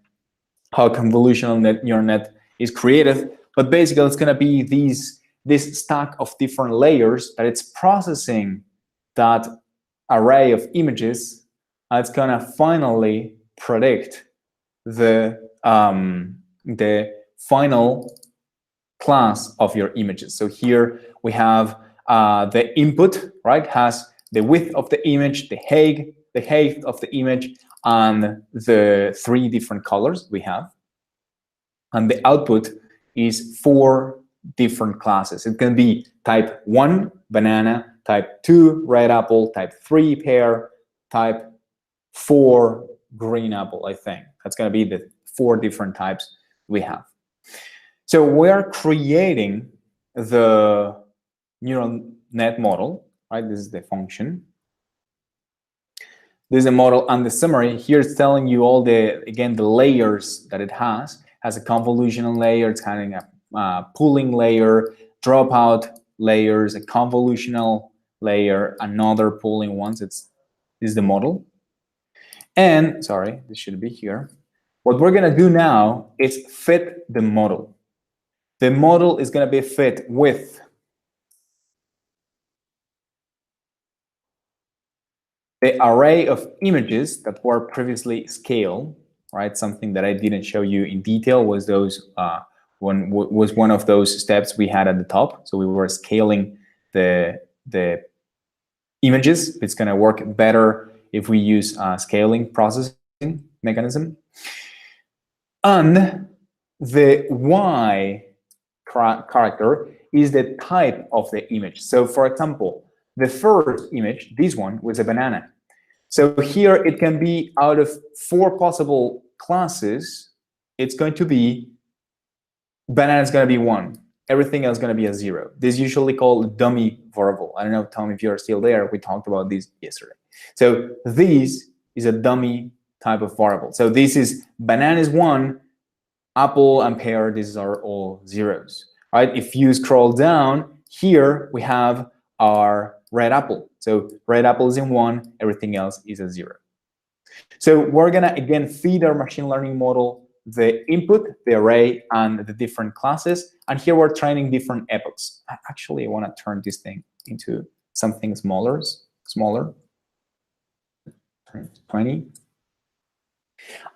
how convolutional neural net is created. But basically, it's going to be this stack of different layers that it's processing that array of images, and it's going to finally predict the final class of your images. So here we have the input, right? Has the width of the image, the height of the image, and the 3 different colors we have. And the output is 4 different classes. It can be type 1 banana, type 2 red apple, type 3 pear, type 4 green apple, I think. That's going to be the 4 different types we have. So we are creating the neural net model, right? This is the function. This is the model, and the summary here is telling you all the layers that it has. Has a convolutional layer, it's having a pooling layer, dropout layers, a convolutional layer, another pooling ones. This is the model. And sorry, this should be here. What we're going to do now is fit the model. The model is going to be fit with the array of images that were previously scaled, right? Something that I didn't show you in detail was one of those steps we had at the top. So we were scaling the images. It's going to work better if we use a scaling processing mechanism. And the Y character is the type of the image. So for example, the first image, this one, was a banana. So here it can be out of 4 possible classes, it's going to be banana is going to be 1. Everything else is going to be a 0. This is usually called dummy variable. I don't know, Tom, if you're still there. We talked about this yesterday. So this is a dummy type of variable. So this is banana is 1, apple and pear, these are all zeros. Right? If you scroll down, here we have are red apple. So red apple is in 1, everything else is a 0. So we're gonna again feed our machine learning model the input, the array, and the different classes. And here we're training different epochs. Actually, I want to turn this thing into something smaller. 20.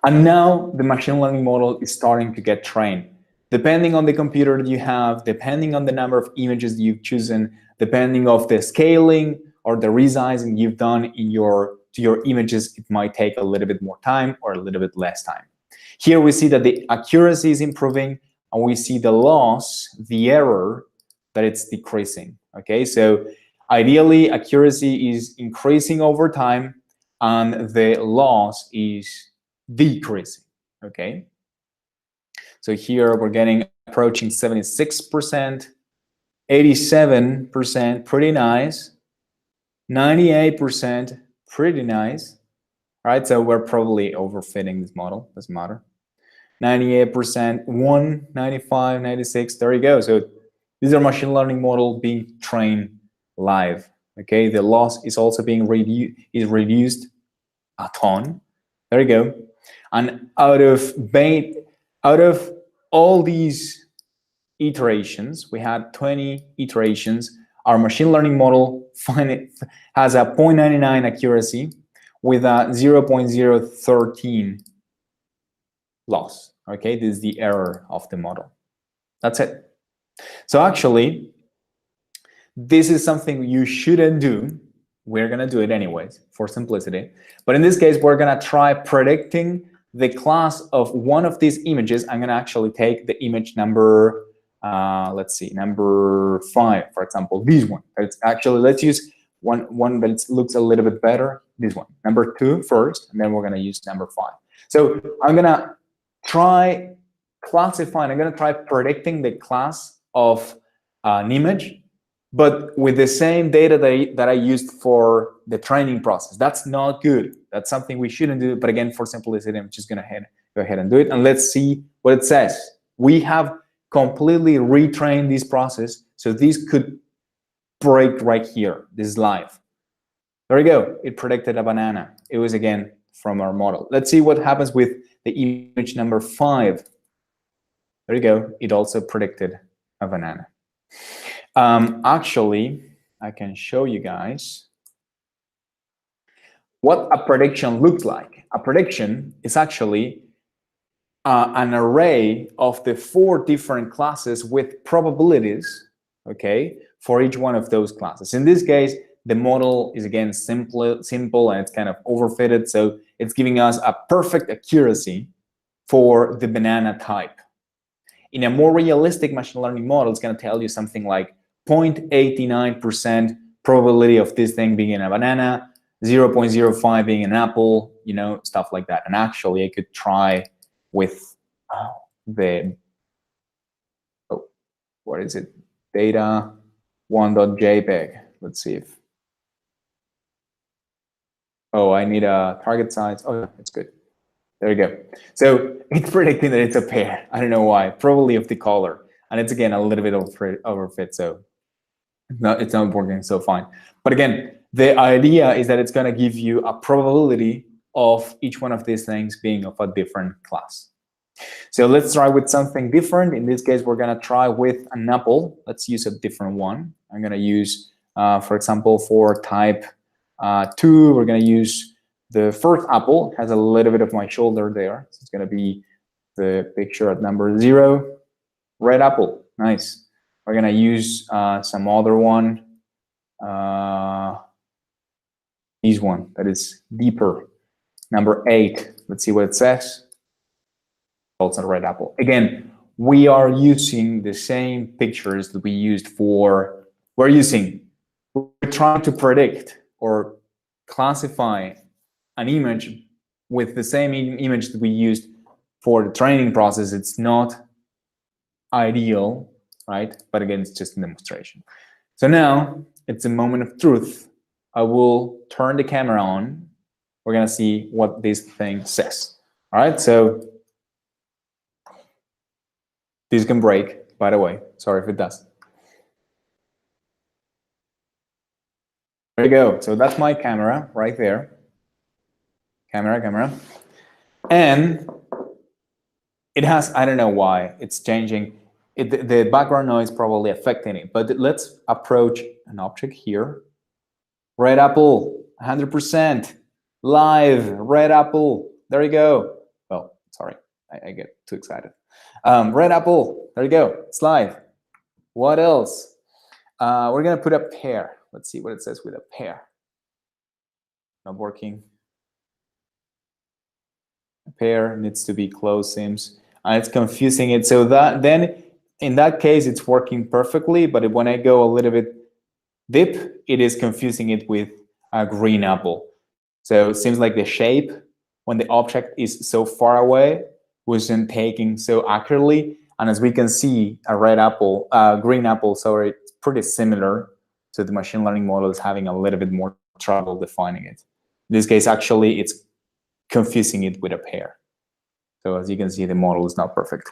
And now the machine learning model is starting to get trained. Depending on the computer that you have, depending on the number of images you've chosen, depending on the scaling or the resizing you've done in to your images, it might take a little bit more time or a little bit less time. Here we see that the accuracy is improving, and we see the loss, the error, that it's decreasing. Okay, so ideally accuracy is increasing over time, and the loss is decreasing. Okay, so here we're getting approaching 76%, 87%, pretty nice, 98%, pretty nice. Right, so we're probably overfitting this model, doesn't matter. 98%, 1, 95, 96, there you go. So these are machine learning model being trained live. Okay, the loss is also being reduced a ton. There you go. And out of all these iterations, we had 20 iterations. Our machine learning model has a 0.99 accuracy with a 0.013 loss. Okay, this is the error of the model. That's it. So actually, this is something you shouldn't do. We're going to do it anyways for simplicity. But in this case, we're going to try predicting the class of one of these images. I'm going to actually take the image number, let's see, number 5, for example, this one. It's actually, let's use one that looks a little bit better, this one. Number 2 first, and then we're going to use number 5. So I'm going to try classifying, I'm going to try predicting the class of an image, but with the same data that I used for the training process. That's not good. That's something we shouldn't do. But again, for simplicity, I'm just going to go ahead and do it. And let's see what it says. We have completely retrained this process. So this could break right here. This is live. There you go. It predicted a banana. It was, again, from our model. Let's see what happens with the image number 5. There you go. It also predicted a banana. Actually, I can show you guys what a prediction looks like. A prediction is actually an array of the 4 different classes with probabilities, okay, for each one of those classes. In this case, the model is, again, simple and it's kind of overfitted, so it's giving us a perfect accuracy for the banana type. In a more realistic machine learning model, it's going to tell you something like 0.89% probability of this thing being a banana, 0.05 being an apple, you know, stuff like that. And actually, I could try with what is it? Data 1.jpg. Let's see if. Oh, I need a target size. Oh, it's good. There you go. So it's predicting that it's a pair. I don't know why. Probably of the color. And it's, again, a little bit overfit, so it's not working so fine. But again, the idea is that it's going to give you a probability of each one of these things being of a different class. So let's try with something different. In this case, we're going to try with an apple. Let's use a different one. I'm going to use, for example, for type 2, we're going to use the first apple. Has a little bit of my shoulder there. So it's going to be the picture at number 0. Red apple. Nice. We're going to use some other one. This one that is deeper. Number 8. Let's see what it says. Also red apple. Again, we are using the same pictures that we used for, we're trying to predict or classify an image with the same image that we used for the training process. It's not ideal, right? But again, it's just a demonstration. So now it's a moment of truth. I will turn the camera on. We're going to see what this thing says. All right, so this can break, by the way. Sorry if it does. There you go. So that's my camera right there. Camera. And it has, I don't know why, it's changing. The background noise probably affecting it. But let's approach an object here. Red apple, 100%. Live, red apple. There you go. Oh, sorry, I get too excited. Red apple, there you go. It's live. What else? We're going to put a pair. Let's see what it says with a pair. Not working. A pair needs to be closed, seems. And it's confusing it. So that then, in that case, it's working perfectly. But when I go a little bit deep, it is confusing it with a green apple. So it seems like the shape, when the object is so far away, wasn't taken so accurately. And as we can see, a green apple, sorry, it's pretty similar. So the machine learning model is having a little bit more trouble defining it. In this case, actually, it's confusing it with a pair. So as you can see, the model is not perfect.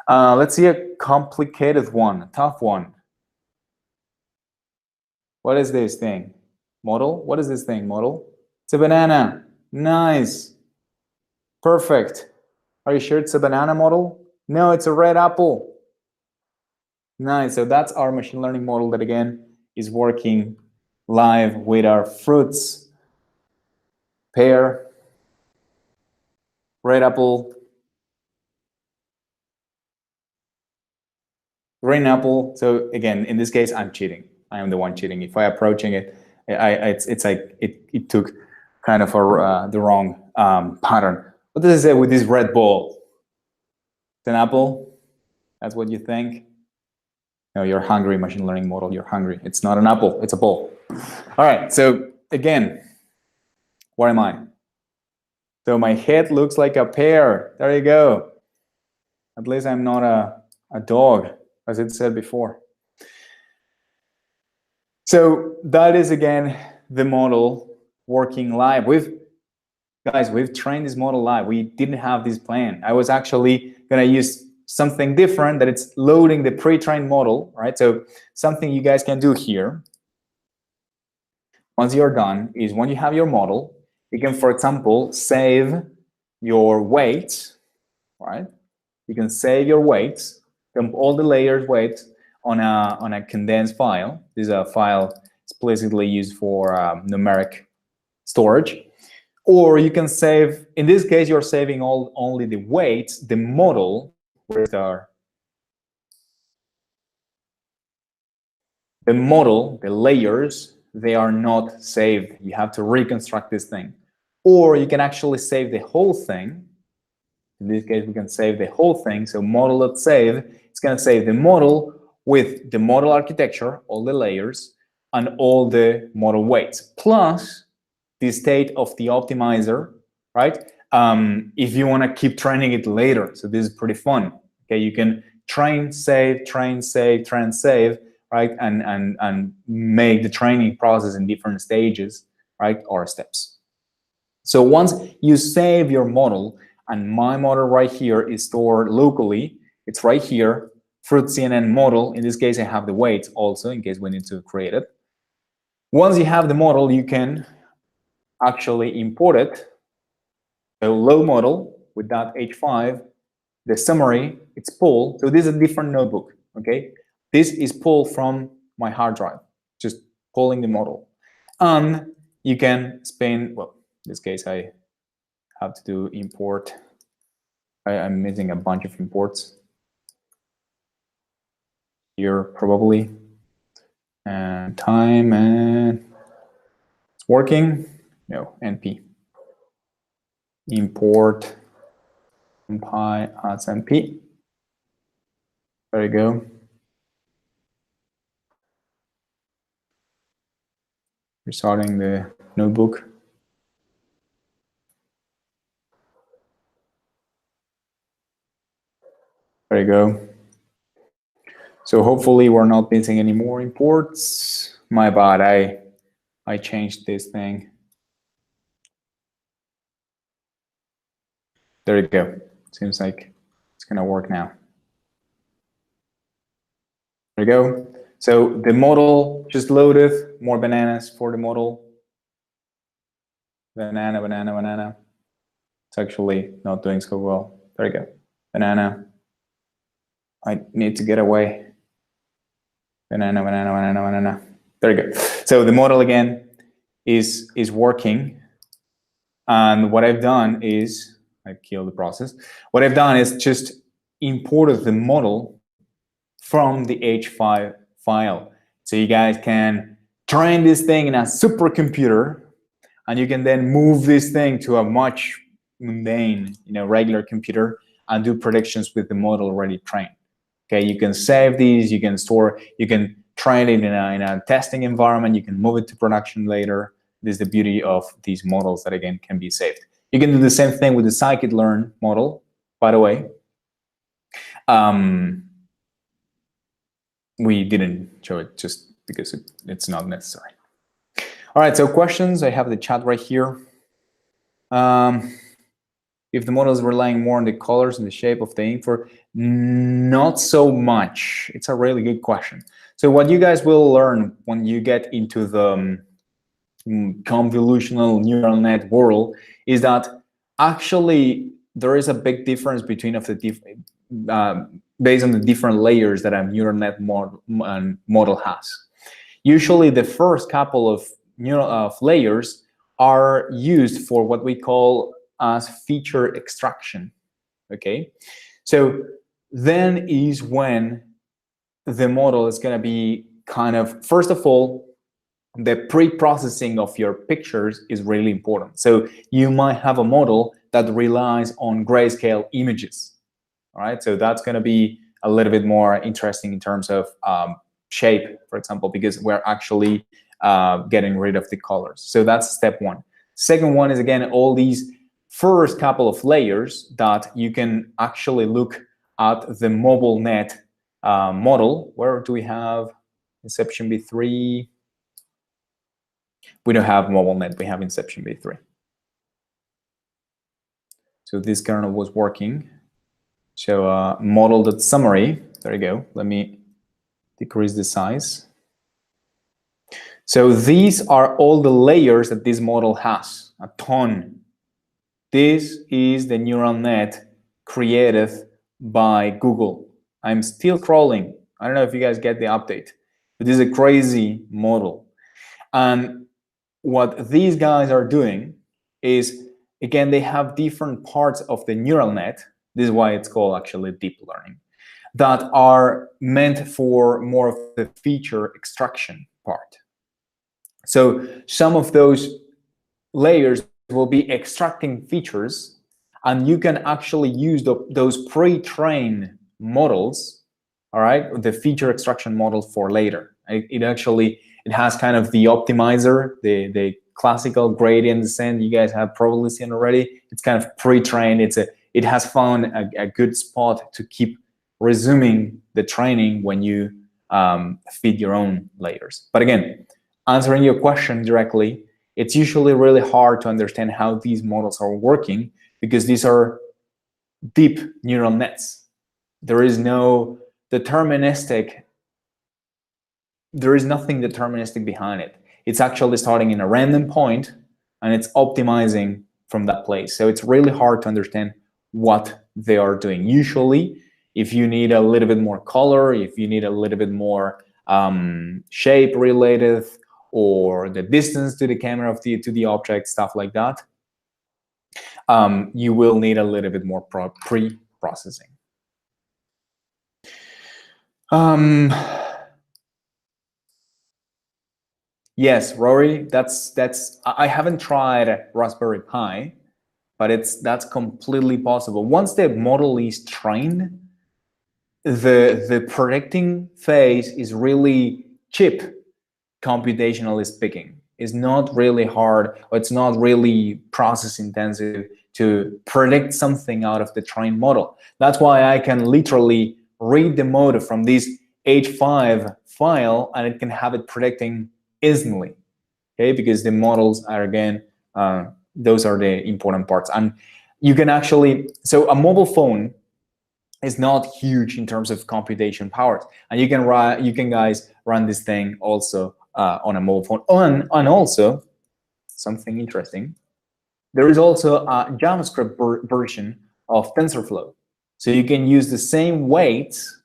Let's see a complicated one, a tough one. What is this thing? Model? What is this thing, model? It's a banana. Nice. Perfect. Are you sure it's a banana model? No, it's a red apple. Nice. So that's our machine learning model that, again, is working live with our fruits. Pear, red apple, green apple. So again, in this case, I'm cheating. I am the one cheating. If I'm approaching it, it's like it took kind of the wrong pattern. What does it say with this red ball? It's an apple? That's what you think? No, you're hungry, machine learning model. You're hungry. It's not an apple. It's a ball. All right. So again, where am I? So my head looks like a pear. There you go. At least I'm not a dog, as it said before. So that is, again, the model working live. Guys, we've trained this model live. We didn't have this plan. I was actually going to use something different, that it's loading the pre-trained model, right? So something you guys can do here, once you're done, is when you have your model, you can, for example, save your weights, right? You can save your weights, all the layers weights on a condensed file. This is a file explicitly used for numeric storage. Or you can save, in this case, you're saving only the weights, the model, where are the model, the layers, they are not saved. You have to reconstruct this thing. Or you can actually save the whole thing. In this case, we can save the whole thing. So model.save, it's going to save the model with the model architecture, all the layers, and all the model weights, plus the state of the optimizer, right? If you want to keep training it later. So this is pretty fun. Okay, you can train, save, right? And make the training process in different stages, right? Or steps. So once you save your model, and my model right here is stored locally, it's right here, fruit CNN model. In this case, I have the weights also, in case we need to create it. Once you have the model, you can actually import it. The low model with .h5, the summary, it's pulled. So this is a different notebook, okay? This is pulled from my hard drive, just pulling the model. And you can spin, well, in this case, I have to do import. I'm missing a bunch of imports here, probably. And time, and it's working. No, np. Import pi adds np. There you go. Restarting the notebook. There you go. So hopefully we're not missing any more imports. My bad, I changed this thing. There you go. Seems like it's gonna work now. There you go. So the model just loaded, more bananas for the model. Banana, banana, banana. It's actually not doing so well. There you go. Banana. I need to get away. Banana, banana, banana, banana. There you go. So the model again is working. And what I've done is, I killed the process. What I've done is just imported the model from the H5 file. So you guys can train this thing in a supercomputer, and you can then move this thing to a much mundane, regular computer and do predictions with the model already trained. Okay, you can save these, you can store, you can train it in a testing environment, you can move it to production later. This is the beauty of these models that, again, can be saved. You can do the same thing with the Scikit Learn model, by the way. We didn't show it just because it's not necessary. All right, so questions. I have the chat right here. If the model is relying more on the colors and the shape of the info, not so much. It's a really good question. So what you guys will learn when you get into the convolutional neural net world is that actually there is a big difference between based on the different layers that a neural net model has. Usually the first couple of layers are used for what we call as feature extraction. Okay, so then is when the model is going to be kind of, first of all, the pre-processing of your pictures is really important. So you might have a model that relies on grayscale images. All right, so that's going to be a little bit more interesting in terms of shape, for example, because we're actually getting rid of the colors. So that's step one. Second one is, again, all these first couple of layers that you can actually look at the mobile net model. Where do we have Inception v3? We don't have mobile net, we have Inception v3. So this kernel was working. So model.summary, there you go. Let me decrease the size. So these are all the layers that this model has, a ton. This is the neural net created by Google. I'm still crawling. I don't know if you guys get the update, but this is a crazy model. And what these guys are doing is, again, they have different parts of the neural net. This is why it's called actually deep learning, that are meant for more of the feature extraction part. So some of those layers will be extracting features, and you can actually use those pre-trained models, all right, the feature extraction model for later. It has kind of the optimizer, the classical gradient descent you guys have probably seen already. It's kind of pre-trained. It has found a good spot to keep resuming the training when you feed your own layers. But again, answering your question directly, it's usually really hard to understand how these models are working because these are deep neural nets. There is no deterministic, there is nothing deterministic behind it. It's actually starting in a random point and it's optimizing from that place. So it's really hard to understand what they are doing. Usually, if you need a little bit more color, if you need a little bit more shape related, or the distance to the camera to the object, stuff like that, you will need a little bit more pre-processing. Yes, Rory, I haven't tried Raspberry Pi, but that's completely possible. Once the model is trained, the predicting phase is really cheap, computationally speaking. It's not really hard, or it's not really process intensive to predict something out of the trained model. That's why I can literally read the model from this H5 file and it can have it predicting instantly, okay? Because the models are, again, those are the important parts. And you can actually, so a mobile phone is not huge in terms of computation powers, and you can guys run this thing also on a mobile phone. And also something interesting, there is also a JavaScript version of TensorFlow, so you can use the same weights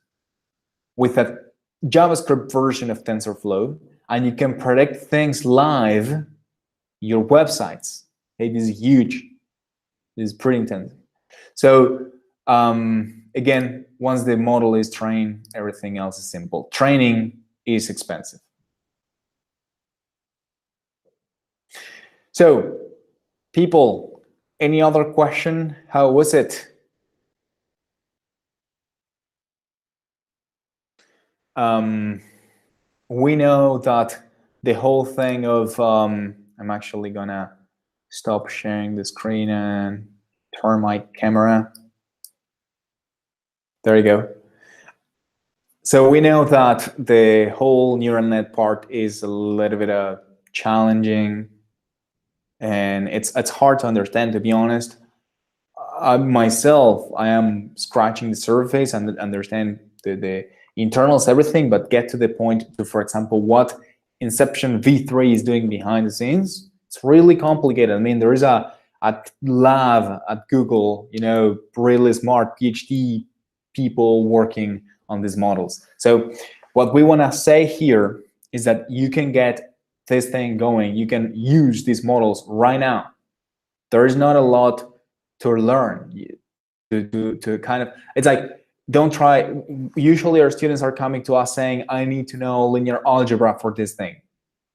with a JavaScript version of TensorFlow, and you can predict things live your websites. Hey, this is huge. This is pretty intense. So again, once the model is trained, everything else is simple. Training is expensive. So people, any other question? How was it? We know that the whole thing of, I'm actually gonna stop sharing the screen and turn my camera. There you go. So we know that the whole neural net part is a little bit challenging, and it's hard to understand, to be honest. Myself, I am scratching the surface and understand the internals, everything, but get to the point to, for example, what Inception V3 is doing behind the scenes. It's really complicated. I mean, there is a lab at Google, you know, really smart PhD people working on these models. So what we want to say here is that you can get this thing going. You can use these models right now. There is not a lot to learn, to kind of, it's like, don't try. Usually our students are coming to us saying, I need to know linear algebra for this thing.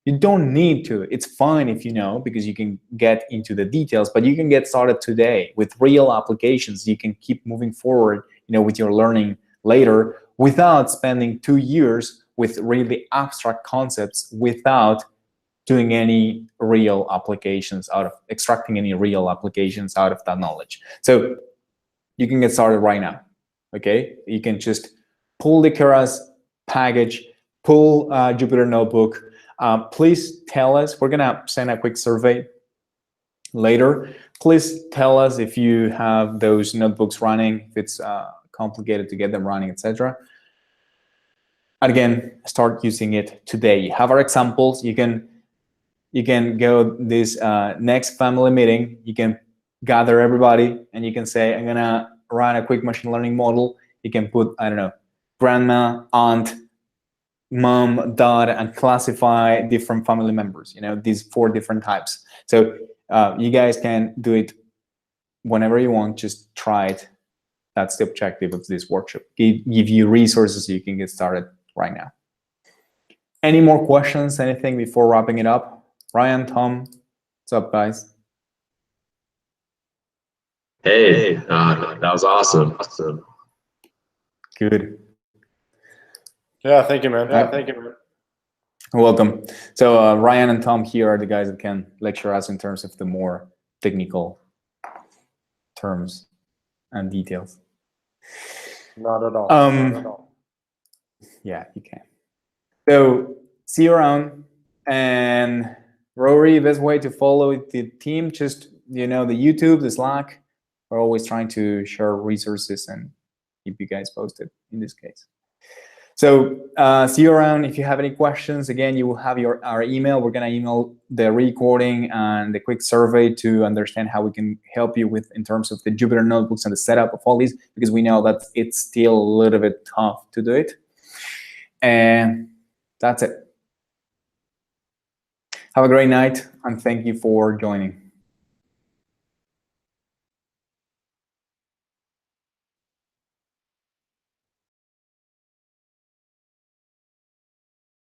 You don't need to. It's fine if you know, because you can get into the details, but you can get started today with real applications. You can keep moving forward, you know, with your learning later without spending 2 years with really abstract concepts, without doing any real applications out of, extracting any real applications out of that knowledge. So you can get started right now, okay? You can just pull the Keras package, pull Jupyter Notebook. Please tell us, we're gonna send a quick survey later. Please tell us if you have those notebooks running, if it's complicated to get them running, etc. Again, start using it today. You have our examples. You can go this next family meeting, you can gather everybody and you can say, I'm gonna run a quick machine learning model. You can put, I don't know, grandma, aunt, mom, dad, and classify different family members, you know, these 4 different types. So you guys can do it whenever you want, just try it. That's the objective of this workshop. Give you resources so you can get started right now. Any more questions, anything before wrapping it up? Ryan, Tom, what's up, guys? Hey, that was awesome. Good. Yeah, thank you, man. Thank you, man. Welcome. So Ryan and Tom here are the guys that can lecture us in terms of the more technical terms and details. Not at all. Not at all. Yeah, you can. So see you around. And Rory, best way to follow the team, just, you know, the YouTube, the Slack. We're always trying to share resources and keep you guys posted in this case. So see you around. If you have any questions, again, you will have our email. We're going to email the recording and the quick survey to understand how we can help you with in terms of the Jupyter notebooks and the setup of all these, because we know that it's still a little bit tough to do it. And that's it. Have a great night, and thank you for joining.